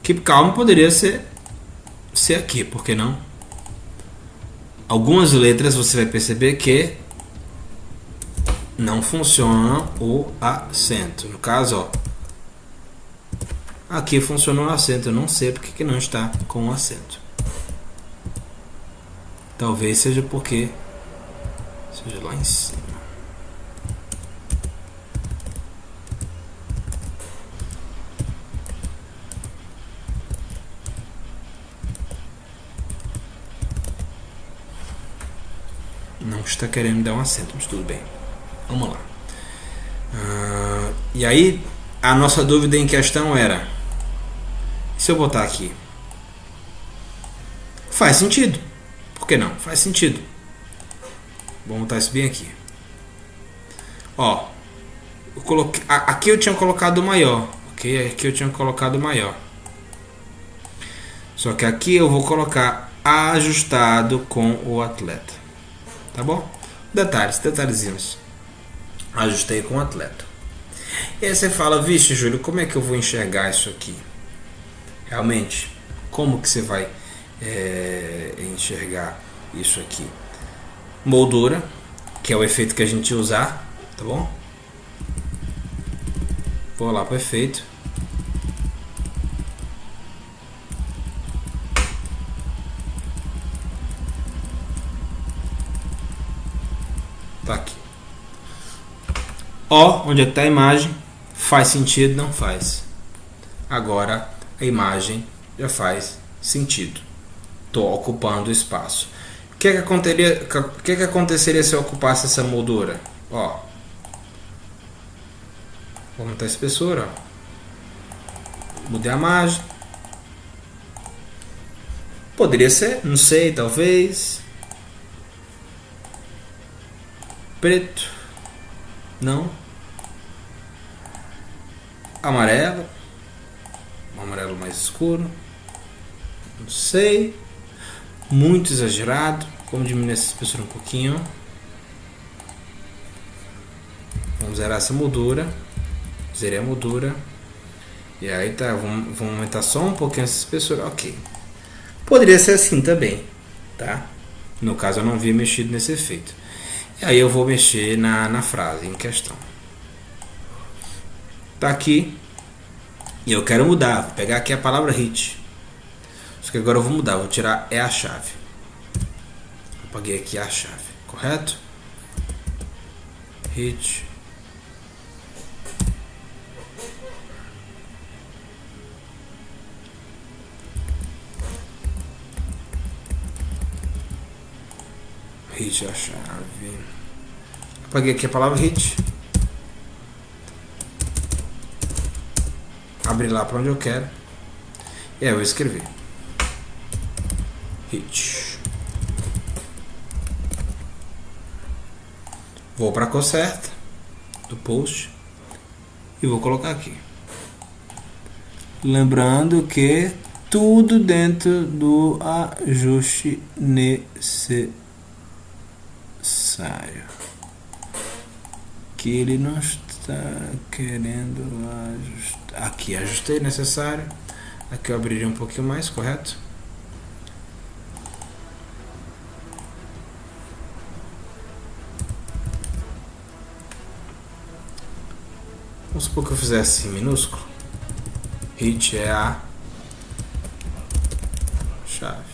Speaker 1: Keep Calm poderia ser aqui, por que não? Algumas letras você vai perceber que não funciona o acento. No caso, ó, aqui funciona o acento. Eu não sei porque que não está com o acento. Talvez seja porque seja lá em cima. Não está querendo dar um acento, mas tudo bem. Vamos lá. E aí, a nossa dúvida em questão era: se eu botar aqui, faz sentido? Por que não? Faz sentido. Vamos botar isso bem aqui. Ó, eu coloquei, aqui eu tinha colocado maior, ok? Aqui eu tinha colocado maior. Só que aqui eu vou colocar ajustado com o atleta. Tá bom? Detalhezinhos. Ajustei com o atleta. E aí você fala: vixe, Júlio, como é que eu vou enxergar isso aqui? Realmente, como que você vai enxergar isso aqui? Moldura, que é o efeito que a gente usar, tá bom? Vou lá para o efeito. Tá aqui. Ó, onde é que tá a imagem? Faz sentido? Não faz. Agora a imagem já faz sentido. Estou ocupando o espaço. O que que aconteceria se eu ocupasse essa moldura? Ó, vou aumentar a espessura. Ó. Mudei a margem. Poderia ser, não sei, talvez. Preto. Não. Amarelo. Um amarelo mais escuro. Não sei. Muito exagerado. Vamos diminuir essa espessura um pouquinho. Vamos zerar essa moldura. Zerei a moldura. E aí tá, vamos aumentar só um pouquinho essa espessura. Ok. Poderia ser assim também, tá? No caso eu não havia mexido nesse efeito. E aí eu vou mexer na frase em questão. Tá aqui. E eu quero mudar. Vou pegar aqui a palavra hit. Só que agora eu vou mudar. Vou tirar a chave. Apaguei aqui a chave. Correto? Hit. Hit a chave. Apaguei aqui a palavra hit. Abri lá para onde eu quero. E aí eu vou escrever hit. Vou para a cor certa do post e vou colocar aqui. Lembrando que tudo dentro do ajuste necessário. Que ele não está querendo ajustar. Aqui, ajustei necessário. Aqui eu abriria um pouquinho mais, correto? Vamos supor que eu fizesse em minúsculo. Hit é a chave.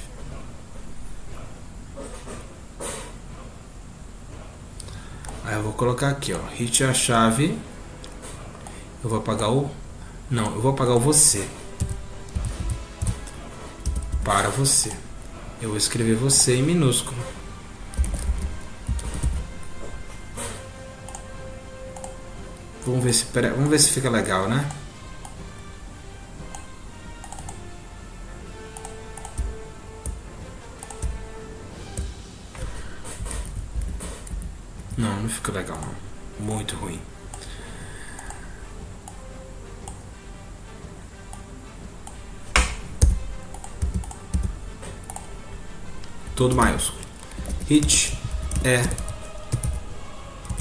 Speaker 1: Aí eu vou colocar aqui, ó, hit é a chave. Eu vou apagar o... Não, eu vou apagar o você. Para você. Eu vou escrever você em minúsculo. Vamos ver se fica legal, né? Não fica legal não. Muito ruim. Todo maiúsculo. Hit é...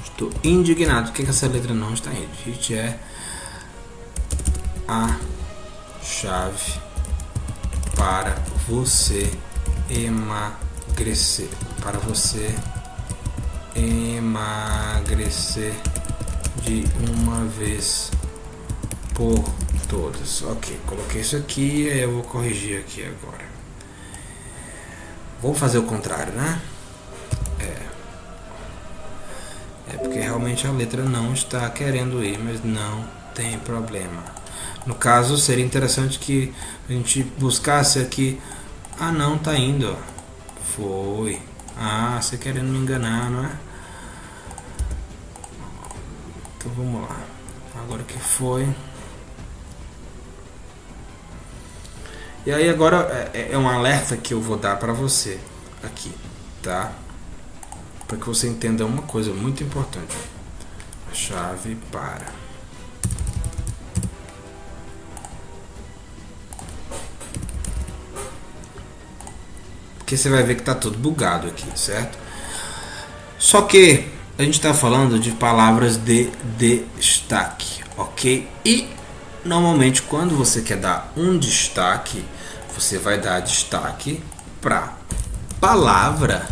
Speaker 1: Estou indignado. Por que essa letra não está indo? Hit é a chave para você emagrecer. Para você emagrecer de uma vez por todas. Ok, coloquei isso aqui. Aí eu vou corrigir aqui agora. Vamos fazer o contrário, né? É porque realmente a letra não está querendo ir, mas não tem problema. No caso, seria interessante que a gente buscasse aqui. Ah, não, tá indo, ó. Foi. Ah, você querendo me enganar, não é? Então vamos lá. Agora que foi. E aí agora é um alerta que eu vou dar para você aqui, tá? Para que você entenda uma coisa muito importante. A chave para. Porque você vai ver que tá tudo bugado aqui, certo? Só que a gente está falando de palavras de destaque, ok? E normalmente quando você quer dar um destaque, você vai dar destaque para palavra,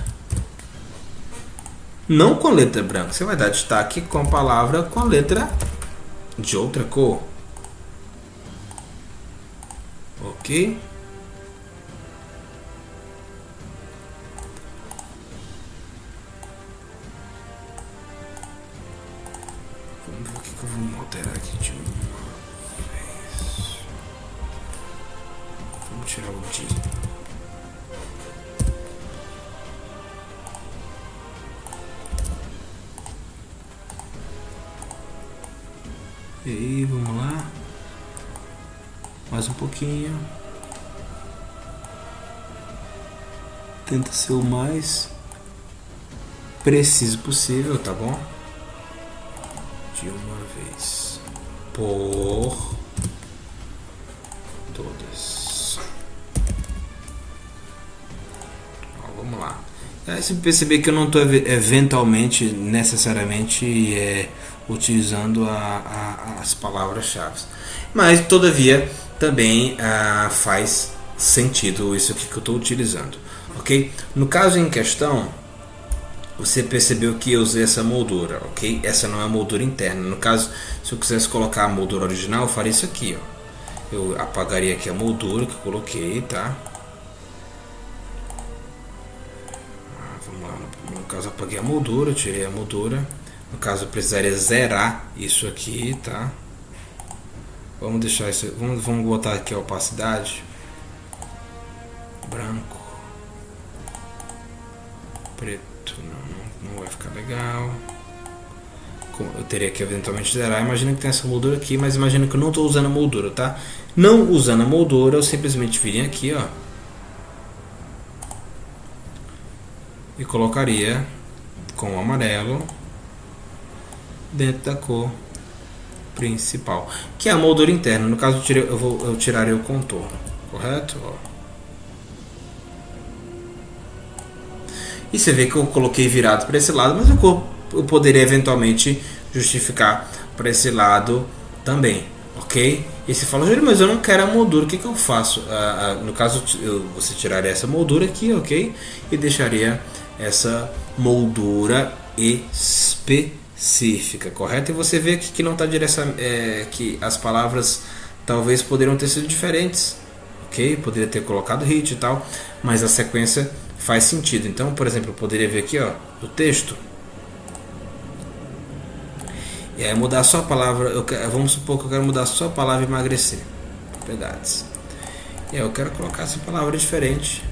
Speaker 1: não com letra branca. Você vai dar destaque com a palavra com a letra de outra cor, ok? Vamos ver o que eu vou alterar aqui de uma vez. Vamos tirar o D. E aí, vamos lá. Mais um pouquinho. Tenta ser o mais preciso possível, tá bom? De uma vez. Por todas. Ó, vamos lá. Aí você perceber que eu não estou eventualmente, necessariamente utilizando as palavras-chave. Mas, todavia, também faz sentido isso aqui que eu estou utilizando. Ok? No caso em questão, você percebeu que eu usei essa moldura, ok? Essa não é a moldura interna. No caso, se eu quisesse colocar a moldura original, eu faria isso aqui, ó. Eu apagaria aqui a moldura que eu coloquei, tá? Vamos lá. No caso, eu apaguei a moldura, tirei a moldura. No caso, eu precisaria zerar isso aqui, tá? Vamos deixar isso. Vamos botar aqui a opacidade. Branco. Preto. Não vai ficar legal. Eu teria que eventualmente zerar. Imagina que tem essa moldura aqui, mas imagina que eu não estou usando a moldura, tá? Não usando a moldura, eu simplesmente viria aqui, ó, e colocaria com o amarelo dentro da cor principal, que é a moldura interna. No caso, eu tiraria o contorno, correto? Ó. E você vê que eu coloquei virado para esse lado, mas eu poderia eventualmente justificar para esse lado também, ok? E você fala, Júlio, mas eu não quero a moldura, o que eu faço? No caso, você tiraria essa moldura aqui, ok? E deixaria essa moldura específica, correto? E você vê que não está que as palavras talvez poderiam ter sido diferentes, ok? Poderia ter colocado hit e tal, mas a sequência faz sentido. Então, por exemplo, eu poderia ver aqui, ó, o texto. E aí mudar só a palavra, vamos supor que eu quero mudar só a palavra emagrecer. Propriedades. E aí eu quero colocar essa palavra diferente.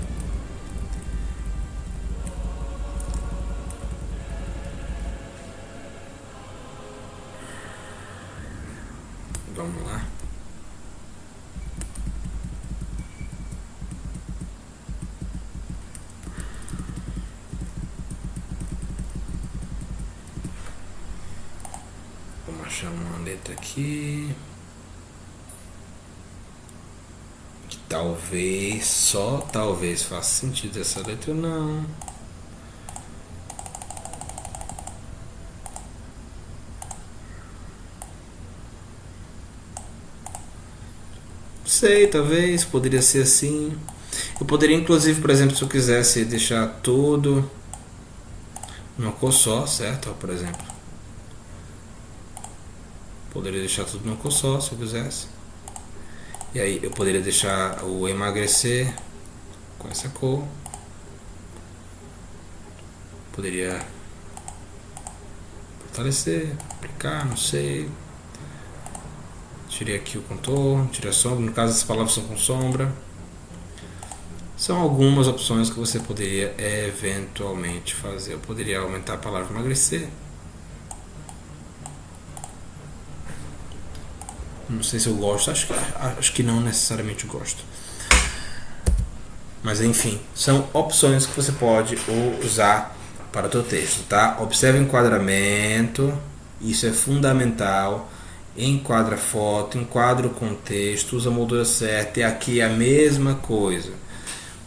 Speaker 1: Vamos lá. Vamos achar uma letra aqui. Que talvez, só talvez faça sentido essa letra, não. Sei, talvez, poderia ser assim. Eu poderia, inclusive, por exemplo, se eu quisesse deixar tudo numa cor só, certo? Por exemplo, poderia deixar tudo numa cor só, se eu quisesse. E aí eu poderia deixar o emagrecer com essa cor. fortalecer, aplicar, não sei. Tirei aqui o contorno, tirei a sombra. No caso, as palavras são com sombra. São algumas opções que você poderia eventualmente fazer. Eu poderia aumentar a palavra emagrecer. Não sei se eu gosto, acho que não necessariamente gosto. Mas enfim, são opções que você pode usar para o teu texto, tá? Observe o enquadramento, isso é fundamental. Enquadra a foto, enquadra o contexto, usa a moldura certa, e aqui é a mesma coisa.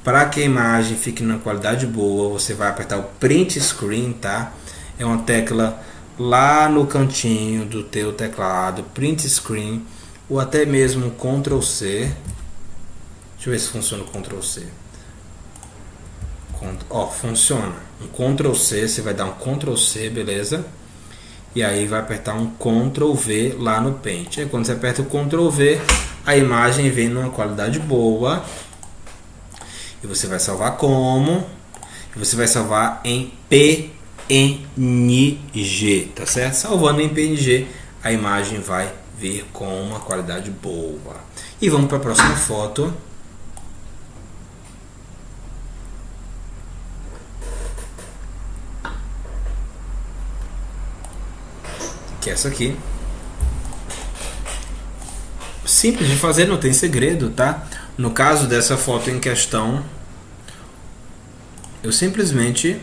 Speaker 1: Para que a imagem fique na qualidade boa, você vai apertar o Print Screen, tá? É uma tecla lá no cantinho do teu teclado, Print Screen, ou até mesmo Ctrl C. Deixa eu ver se funciona o Ctrl C. Funciona. Um Ctrl C, você vai dar um Ctrl C, beleza? E aí vai apertar um Ctrl V lá no Paint. Aí quando você aperta o Ctrl V, a imagem vem numa qualidade boa. E você vai salvar como? E você vai salvar em PNG, tá certo? Salvando em PNG, a imagem vai vir com uma qualidade boa. E vamos para a próxima foto. Que é essa aqui. Simples de fazer, não tem segredo, tá? No caso dessa foto em questão, eu simplesmente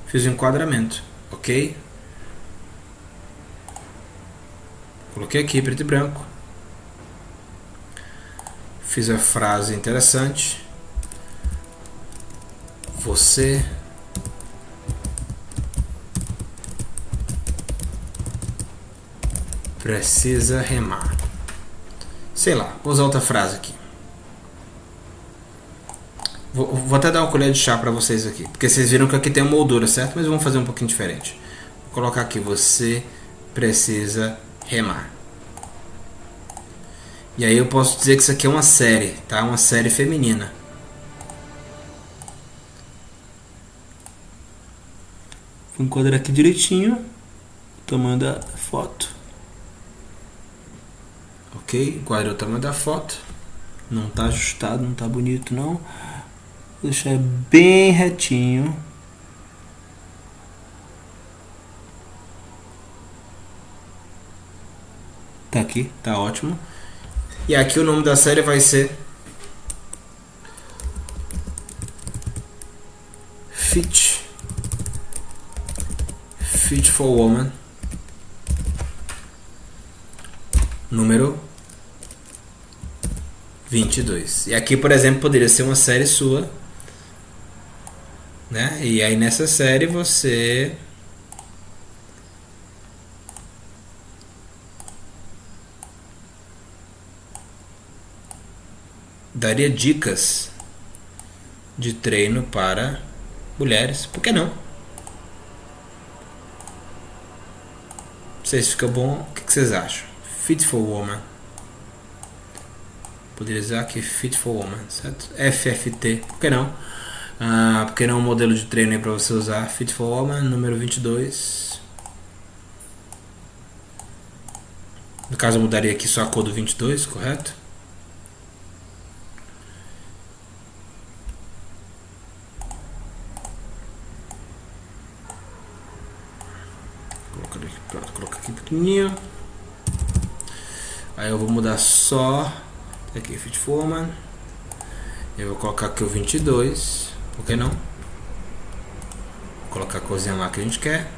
Speaker 1: fiz o enquadramento, ok? Coloquei aqui preto e branco. Fiz a frase interessante. Você precisa remar. Sei lá, vou usar outra frase aqui. Vou até dar uma colher de chá para vocês aqui, porque vocês viram que aqui tem uma moldura, certo? Mas vamos fazer um pouquinho diferente. Vou colocar aqui, você precisa remar. E aí eu posso dizer que isso aqui é uma série, tá? Uma série feminina. Vou enquadrar aqui direitinho o tamanho da foto. Ok, enquadrei o tamanho da foto. Não tá ajustado, não tá bonito não. Vou deixar bem retinho. Tá aqui, tá ótimo. E aqui o nome da série vai ser Fit for Woman número 22. E aqui, por exemplo, poderia ser uma série sua, né? E aí nessa série você daria dicas de treino para mulheres, por que não? Não sei se fica bom, o que vocês acham? Fit for Woman. Poderia usar aqui Fit for Woman, certo? FFT, por que não? Porque não é um modelo de treino aí para você usar. Fit for Woman, número 22. No caso eu mudaria aqui só a cor do 22, correto? Colocar aqui pequenininho. Aí eu vou mudar só aqui Fit for Woman. Eu vou colocar aqui o 22, por que não? Vou colocar a corzinha lá que a gente quer.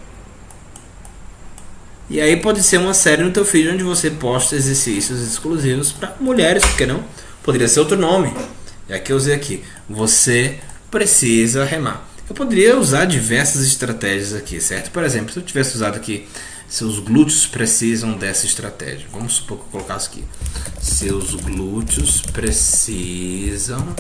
Speaker 1: E aí pode ser uma série no teu feed onde você posta exercícios exclusivos para mulheres, por que não? Poderia ser outro nome. E aqui eu usei aqui, você precisa remar. Eu poderia usar diversas estratégias aqui, certo? Por exemplo, se eu tivesse usado aqui, seus glúteos precisam dessa estratégia. Vamos supor que eu colocasse aqui, seus glúteos precisam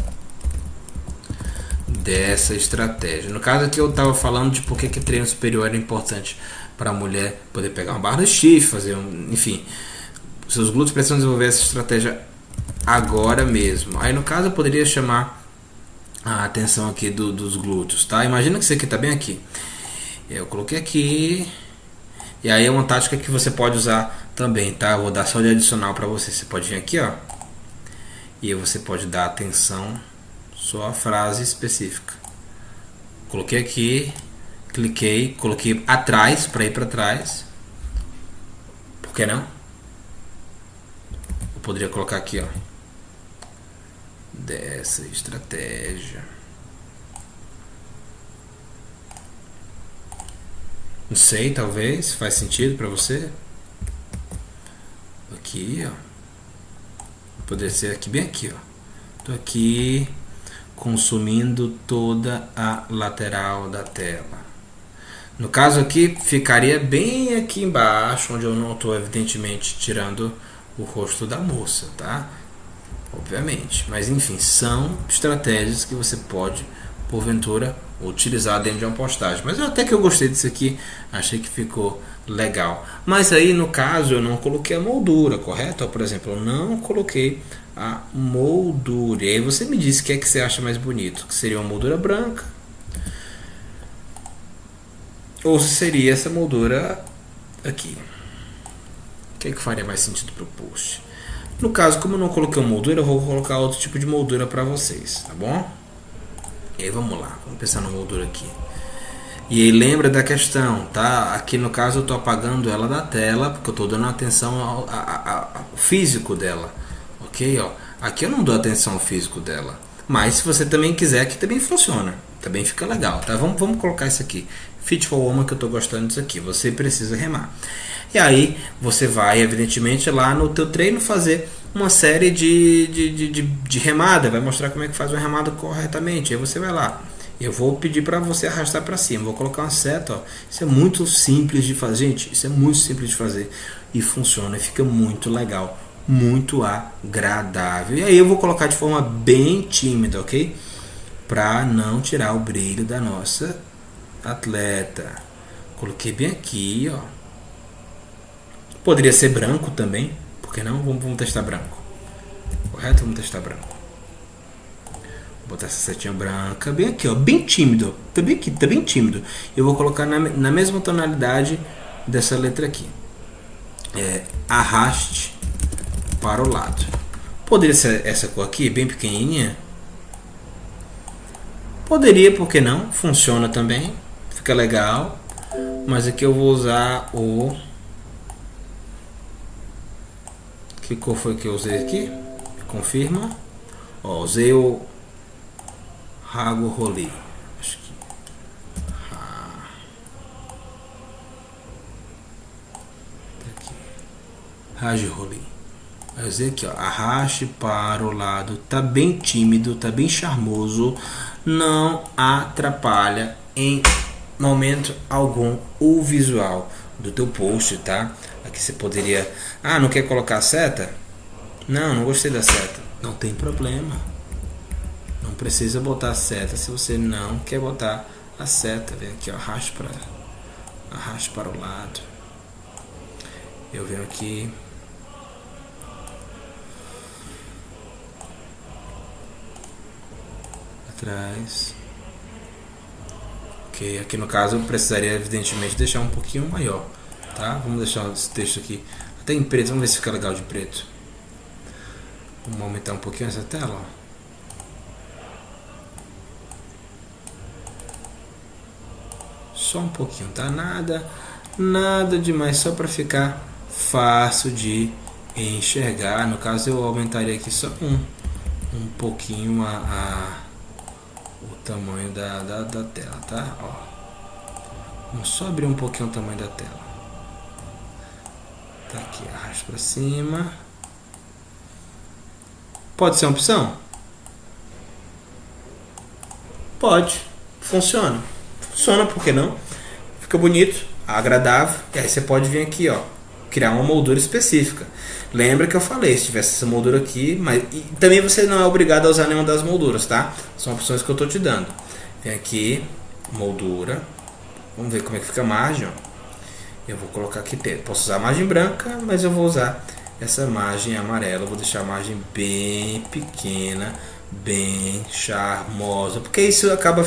Speaker 1: dessa estratégia. No caso aqui eu estava falando de por que treino superior era importante para a mulher poder pegar uma barra de chifre, fazer enfim, seus glúteos precisam desenvolver essa estratégia agora mesmo. Aí no caso eu poderia chamar a atenção aqui dos glúteos, tá? Imagina que isso aqui tá bem aqui. Eu coloquei aqui. E aí é uma tática que você pode usar também, tá? Eu vou dar só de adicional para você. Você pode vir aqui, ó. E aí você pode dar atenção só à frase específica. Coloquei aqui, cliquei, coloquei atrás para ir para trás. Por que não? Eu poderia colocar aqui, ó. Dessa estratégia. Não sei, talvez faz sentido para você. Aqui, ó. Poderia ser aqui, bem aqui, ó. Tô aqui consumindo toda a lateral da tela. No caso aqui, ficaria bem aqui embaixo, onde eu não estou evidentemente tirando o rosto da moça, tá? Obviamente. Mas enfim, são estratégias que você pode, porventura, utilizar dentro de uma postagem. Mas até que eu gostei disso aqui, achei que ficou legal. Mas aí no caso eu não coloquei a moldura, correto? Por exemplo, eu não coloquei a moldura. E aí você me disse o que é que você acha mais bonito, que seria uma moldura branca ou se seria essa moldura aqui. O que é que faria mais sentido para o post? No caso, como eu não coloquei uma moldura, eu vou colocar outro tipo de moldura para vocês, tá bom? E aí vamos lá, vamos pensar na moldura aqui. E aí lembra da questão, tá? Aqui no caso eu estou apagando ela da tela, porque eu estou dando atenção ao físico dela, ok? Ó, aqui eu não dou atenção ao físico dela, mas se você também quiser, aqui também funciona, também fica legal, tá? Vamos colocar isso aqui, Fit for Woman, que eu estou gostando disso aqui, você precisa remar. E aí você vai, evidentemente, lá no teu treino fazer uma série de remada, vai mostrar como é que faz uma remada corretamente. Aí você vai lá, eu vou pedir para você arrastar para cima, vou colocar uma seta, ó. Isso é muito simples de fazer, gente, isso é muito simples de fazer e funciona, e fica muito legal, muito agradável. E aí eu vou colocar de forma bem tímida, ok? Para não tirar o brilho da nossa atleta. Coloquei bem aqui, ó. Poderia ser branco também, por que não? Vamos testar branco. Correto? Vamos testar branco. Vou botar essa setinha branca bem aqui, ó, bem tímido. Tá bem aqui, tá bem tímido. Eu vou colocar na mesma tonalidade dessa letra aqui. Arraste para o lado. Poderia ser essa cor aqui, bem pequenininha. Poderia, por que não? Funciona também, fica legal. Mas aqui eu vou usar o... Que cor foi que eu usei aqui? Confirma. Ó, usei o Rago Roli. Acho que... aqui. Rage Roli. Eu usei aqui, ó. Arraste para o lado. Tá bem tímido, tá bem charmoso. Não atrapalha em momento algum o visual do teu post, tá? Aqui você poderia... Ah, não quer colocar a seta? Não gostei da seta. Não tem problema. Não precisa botar a seta se você não quer botar a seta. Vem aqui, ó, arraste para o lado. Eu venho aqui. Atrás. Ok, aqui no caso eu precisaria evidentemente deixar um pouquinho maior. Tá? Vamos deixar esse texto aqui até em preto, vamos ver se fica legal de preto. Vamos aumentar um pouquinho essa tela, ó. Só um pouquinho, tá? Nada demais, só para ficar fácil de enxergar. No caso eu aumentaria aqui só um pouquinho o tamanho da tela, tá? Ó. Vamos só abrir um pouquinho o tamanho da tela. Tá aqui, arrasto para cima. Pode ser uma opção? Pode. Funciona. Funciona, por que não? Fica bonito, agradável. E aí você pode vir aqui, ó, criar uma moldura específica. Lembra que eu falei, se tivesse essa moldura aqui, mas e também você não é obrigado a usar nenhuma das molduras, tá? São opções que eu tô te dando. Vem aqui, moldura. Vamos ver como é que fica a margem, ó. Eu vou colocar aqui, posso usar a margem branca, mas eu vou usar essa margem amarela. Eu vou deixar a margem bem pequena, bem charmosa, porque isso acaba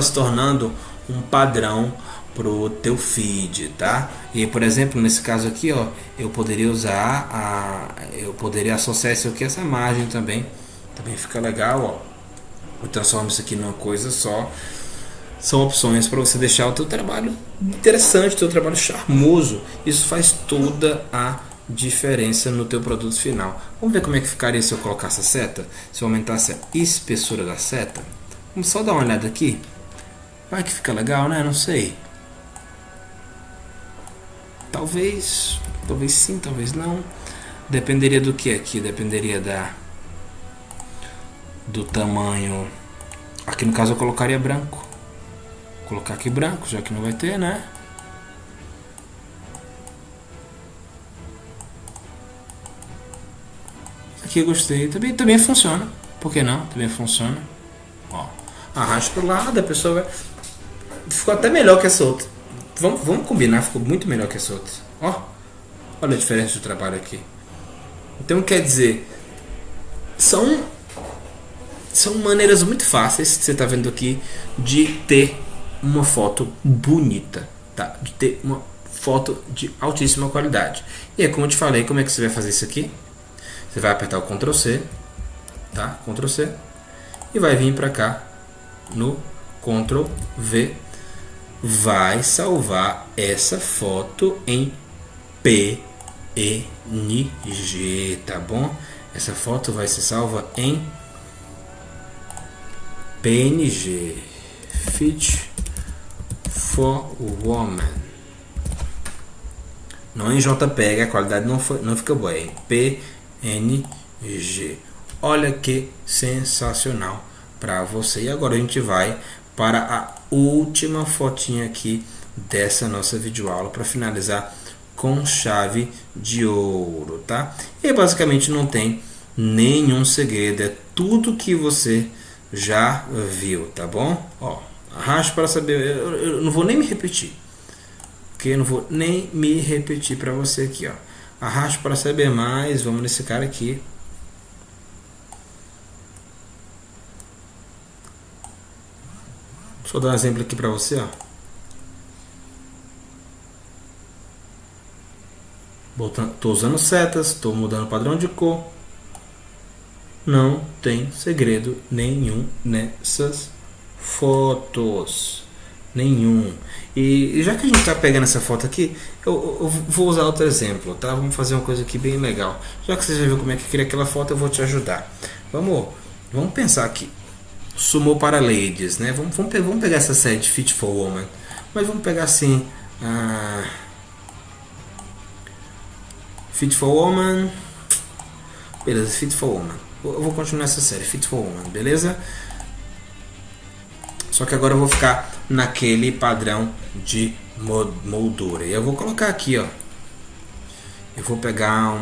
Speaker 1: se tornando um padrão pro teu feed, tá? E por exemplo, nesse caso aqui, ó, eu poderia associar isso aqui a essa margem também fica legal, ó. Eu transformo isso aqui numa coisa só. São opções para você deixar o teu trabalho interessante, o teu trabalho charmoso. Isso faz toda a diferença no teu produto final. Vamos ver como é que ficaria se eu colocasse a seta, se eu aumentasse a espessura da seta. Vamos só dar uma olhada aqui. Vai que fica legal, né? Não sei. Talvez sim, talvez não. Dependeria do que aqui? Dependeria do tamanho. Aqui no caso eu colocaria branco. Vou colocar aqui branco, já que não vai ter, né? Aqui eu gostei. Também funciona. Por que não? Também funciona. Ó, arrasto pro lado, a pessoa vai. Ficou até melhor que essa outra. Vamos combinar, ficou muito melhor que essa outra. Ó, olha a diferença do trabalho aqui. Então quer dizer, são maneiras muito fáceis que você está vendo aqui de ter uma foto bonita, tá? De ter uma foto de altíssima qualidade. E aí, como eu te falei, como é que você vai fazer isso aqui? Você vai apertar o Ctrl C, tá? Ctrl C e vai vir para cá no Ctrl V. Vai salvar essa foto em PNG, tá bom? Essa foto vai ser salva em PNG, Fit for Woman. Não em JPEG, a qualidade não fica boa, é em PNG. Olha que sensacional para você. E agora a gente vai para a última fotinha aqui dessa nossa videoaula para finalizar com chave de ouro, tá? E basicamente não tem nenhum segredo, é tudo que você já viu, tá bom? Ó, arrasto para saber, eu não vou nem me repetir, porque eu não vou nem me repetir para você aqui, ó. Arrasto para saber mais, vamos nesse cara aqui. Deixa eu dar um exemplo aqui para você, ó. Estou usando setas, estou mudando o padrão de cor. Não tem segredo nenhum nessas fotos. Nenhum. E já que a gente está pegando essa foto aqui, eu vou usar outro exemplo, tá? Vamos fazer uma coisa aqui bem legal. Já que você já viu como é que cria aquela foto, eu vou te ajudar. Vamos pensar aqui. Sumou para ladies, né? Vamos pegar essa série de Fit for Woman. Mas vamos pegar assim. Fit for Woman. Beleza, Fit for Woman. Eu vou continuar essa série, Fit for Woman, beleza? Só que agora eu vou ficar naquele padrão de moldura. E eu vou colocar aqui, ó. Eu vou pegar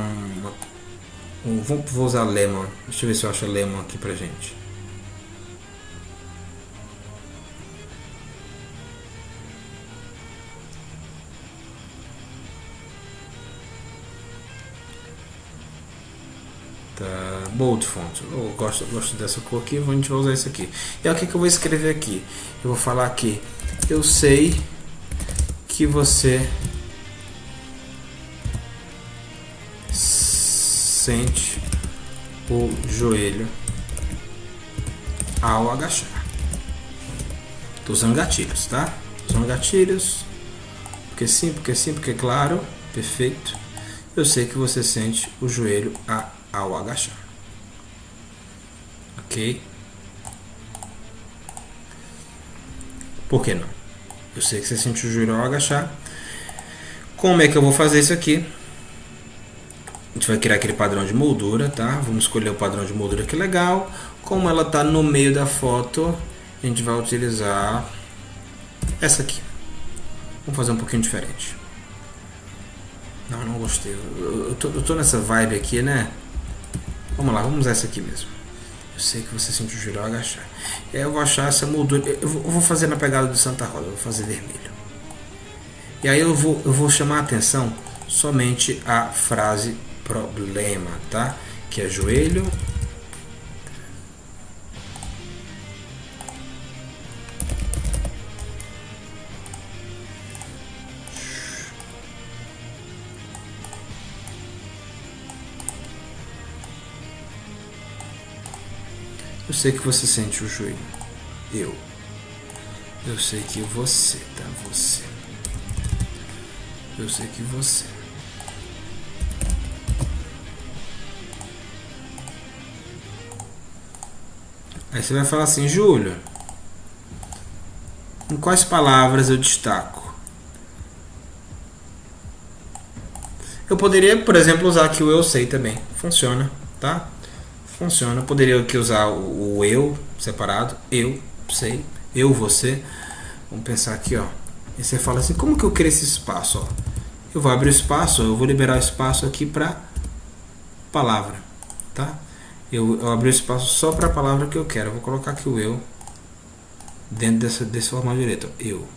Speaker 1: vou usar Lemon. Deixa eu ver se eu acho Lemon aqui pra gente. Bold font, eu gosto dessa cor aqui, a gente vai usar isso aqui. E é o que eu vou escrever aqui. Eu vou falar aqui. Eu sei que você sente o joelho ao agachar. Estou usando gatilhos, tá? Usando gatilhos. Porque sim, porque claro, perfeito. Eu sei que você sente o joelho ao agachar. Ok? Por que não? Eu sei que você sente o joelho ao agachar. Como é que eu vou fazer isso aqui? A gente vai criar aquele padrão de moldura, tá? Vamos escolher o padrão de moldura que legal. Como ela está no meio da foto, a gente vai utilizar essa aqui. Vamos fazer um pouquinho diferente. Não gostei. Eu tô nessa vibe aqui, né? Vamos lá, vamos usar essa aqui mesmo. Eu sei que você sente o joelho ao agachar. Eu vou achar essa moldura. Eu vou fazer na pegada do Santa Rosa. Eu vou fazer vermelho. E aí eu vou chamar a atenção somente a frase problema, tá? Que é joelho. Eu sei que você sente o joelho. Eu sei que você, tá? Você. Eu sei que você. Aí você vai falar assim, Júlio, em quais palavras eu destaco? Eu poderia, por exemplo, usar aqui o eu sei também. Funciona, tá? Funciona. Eu poderia aqui usar o eu separado. Eu sei. Eu, você. Vamos pensar aqui, ó. E você fala assim, como que eu crio esse espaço? Ó? Eu vou abrir o espaço, eu vou liberar o espaço aqui para palavra, tá? Eu abri o espaço só para a palavra que eu quero. Eu vou colocar aqui o eu dentro desse formato direito. Eu.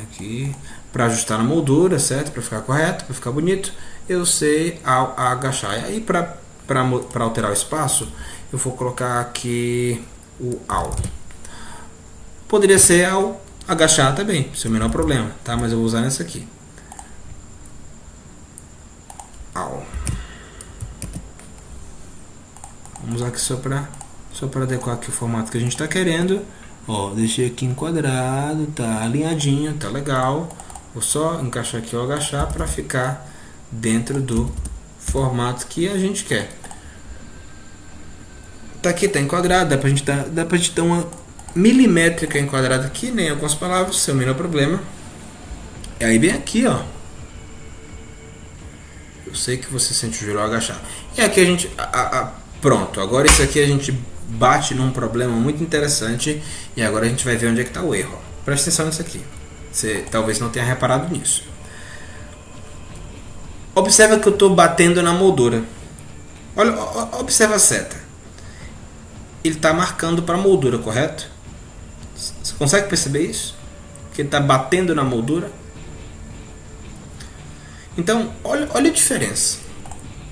Speaker 1: Aqui para ajustar na moldura, certo? Para ficar correto, para ficar bonito. Eu sei ao agachar. E aí para alterar o espaço, eu vou colocar aqui o ao. Poderia ser ao agachar também, sem o menor problema, tá? Mas eu vou usar nessa aqui. Ao. Vamos usar aqui só para adequar aqui o formato que a gente está querendo. Ó, deixei aqui enquadrado, tá alinhadinho, tá legal. Vou só encaixar aqui o agachar para ficar dentro do formato que a gente quer. Tá aqui, tá enquadrado, dá pra gente dar uma milimétrica enquadrada aqui, nem algumas palavras, sem o menor problema. E aí bem aqui, ó. Eu sei que você sente o joelho ao agachar. E aqui a gente... pronto, agora isso aqui a gente bate num problema muito interessante. E agora a gente vai ver onde é que está o erro. Presta atenção nisso aqui. Você talvez não tenha reparado nisso. Observa que eu estou batendo na moldura. Olha, observa a seta. Ele está marcando para a moldura, correto? Você consegue perceber isso? Que ele está batendo na moldura. Então, olha a diferença.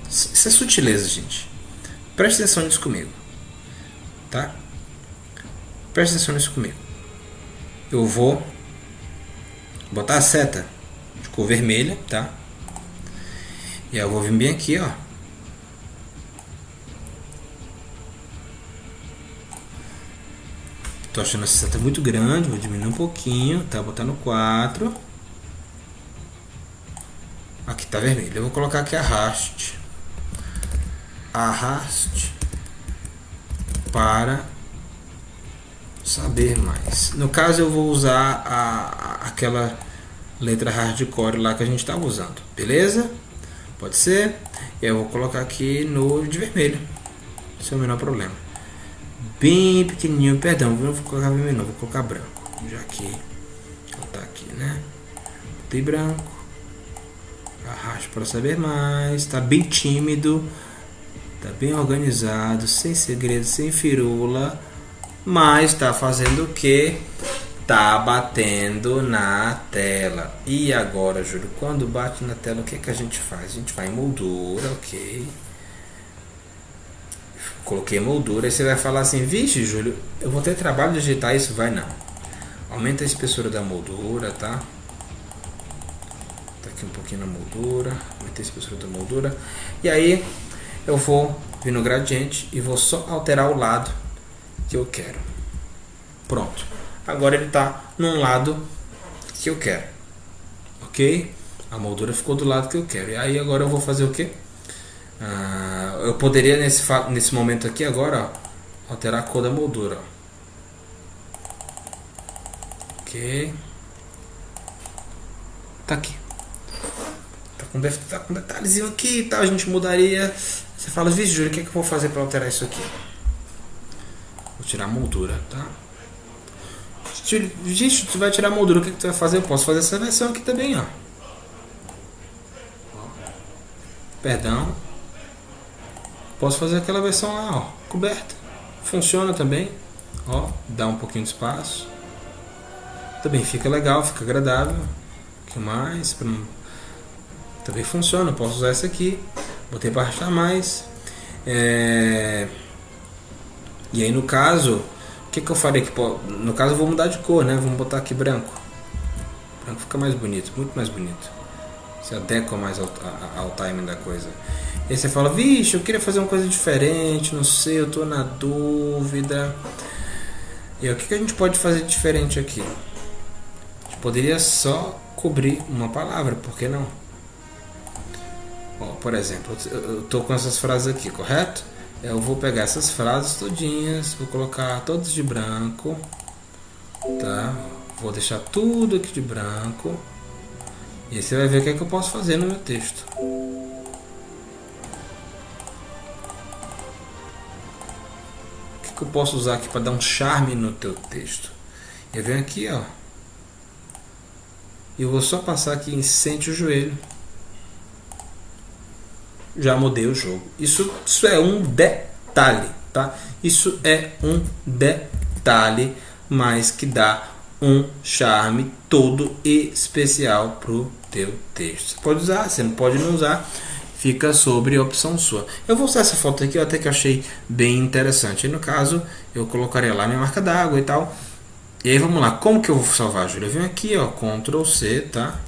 Speaker 1: Isso é sutileza, gente. Presta atenção nisso comigo. Tá? Presta atenção nisso comigo. Eu vou botar a seta de cor vermelha, tá? E eu vou vir bem aqui, ó. Tô achando essa seta muito grande, vou diminuir um pouquinho, tá? Botar no 4. Aqui tá vermelho. Eu vou colocar aqui arraste. Arraste para saber mais. No caso eu vou usar aquela letra hardcore lá que a gente estava usando. Beleza? Pode ser. E eu vou colocar aqui no de vermelho. Sem o menor problema. Bem pequenininho, perdão, não vou colocar vermelho não, vou colocar branco. Já que tá aqui, né? Botei branco. Arrasto para saber mais. Tá bem tímido. Tá bem organizado, sem segredo, sem firula. Mas tá fazendo o que? Tá batendo na tela. E agora, Júlio, quando bate na tela, o que a gente faz? A gente vai em moldura, ok. Coloquei moldura. Aí você vai falar assim, vixe, Júlio, eu vou ter trabalho de digitar isso? Vai não. Aumenta a espessura da moldura, tá? Tá aqui um pouquinho na moldura. Aumenta a espessura da moldura. E aí eu vou vir no gradiente e vou só alterar o lado que eu quero. Pronto. Agora ele está num lado que eu quero. Ok? A moldura ficou do lado que eu quero. E aí agora eu vou fazer o quê? Eu poderia nesse momento aqui agora, ó, alterar a cor da moldura. Ó. Ok. Tá aqui. Tá com detalhezinho aqui e tal. A gente mudaria. Você fala, vixe, Júlio, o que eu vou fazer para alterar isso aqui? Vou tirar a moldura, tá? Gente, tu vai tirar a moldura, o que tu vai fazer? Eu posso fazer essa versão aqui também, ó. Perdão. Posso fazer aquela versão lá, ó, coberta. Funciona também. Ó, dá um pouquinho de espaço. Também fica legal, fica agradável. pouquinho mais, também funciona, posso usar essa aqui, botei para arrastar mais. E aí no caso, o que eu farei aqui? No caso eu vou mudar de cor, né? Vamos botar aqui branco. Branco fica mais bonito, muito mais bonito. Se adequa mais ao timing da coisa. E aí você fala, vixe, eu queria fazer uma coisa diferente, não sei, eu tô na dúvida. E aí, o que a gente pode fazer diferente aqui? A gente poderia só cobrir uma palavra, por que não? Por exemplo, eu tô com essas frases aqui, correto? Eu vou pegar essas frases todinhas, vou colocar todas de branco, tá? Vou deixar tudo aqui de branco. E aí você vai ver o que é que eu posso fazer no meu texto. O que eu posso usar aqui para dar um charme no teu texto? Eu venho aqui, ó. E eu vou só passar aqui em sente o joelho. Já mudei o jogo. Isso é um detalhe, tá? Isso é um detalhe, mas que dá um charme todo especial pro teu texto. Você pode usar, você não pode não usar, fica sobre a opção sua. Eu vou usar essa foto aqui, até que eu achei bem interessante. E no caso, eu colocaria lá minha marca d'água e tal. E aí vamos lá, como que eu vou salvar, Júlia? Eu venho aqui, ó, Ctrl C, tá?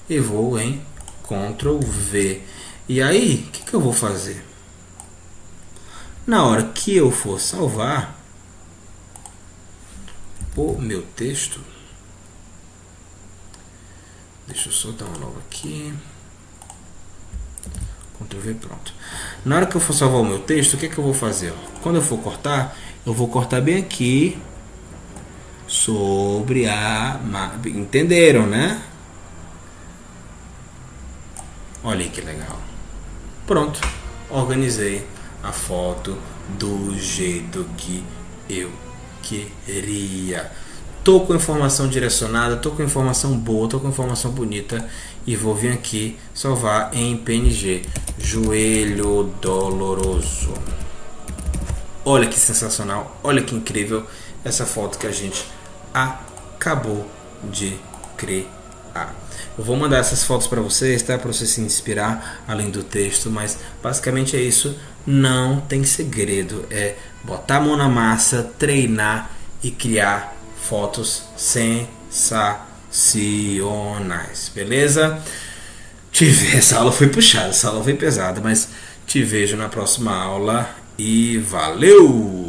Speaker 1: E vou em Ctrl V. E aí, o que eu vou fazer? Na hora que eu for salvar o meu texto, deixa eu só dar uma nova aqui, Ctrl V, pronto. Na hora que eu for salvar o meu texto, o que eu vou fazer? Quando eu for cortar, eu vou cortar bem aqui sobre a... Entenderam, né? Olha aí que legal. Pronto, organizei a foto do jeito que eu queria. Tô com informação direcionada, tô com informação boa, tô com informação bonita e vou vir aqui salvar em PNG. Joelho doloroso. Olha que sensacional, olha que incrível essa foto que a gente acabou de criar. Eu vou mandar essas fotos para vocês, tá? Para você se inspirar além do texto, mas basicamente é isso. Não tem segredo, é botar a mão na massa, treinar e criar fotos sensacionais, beleza? Essa aula foi puxada, essa aula foi pesada, mas te vejo na próxima aula e valeu!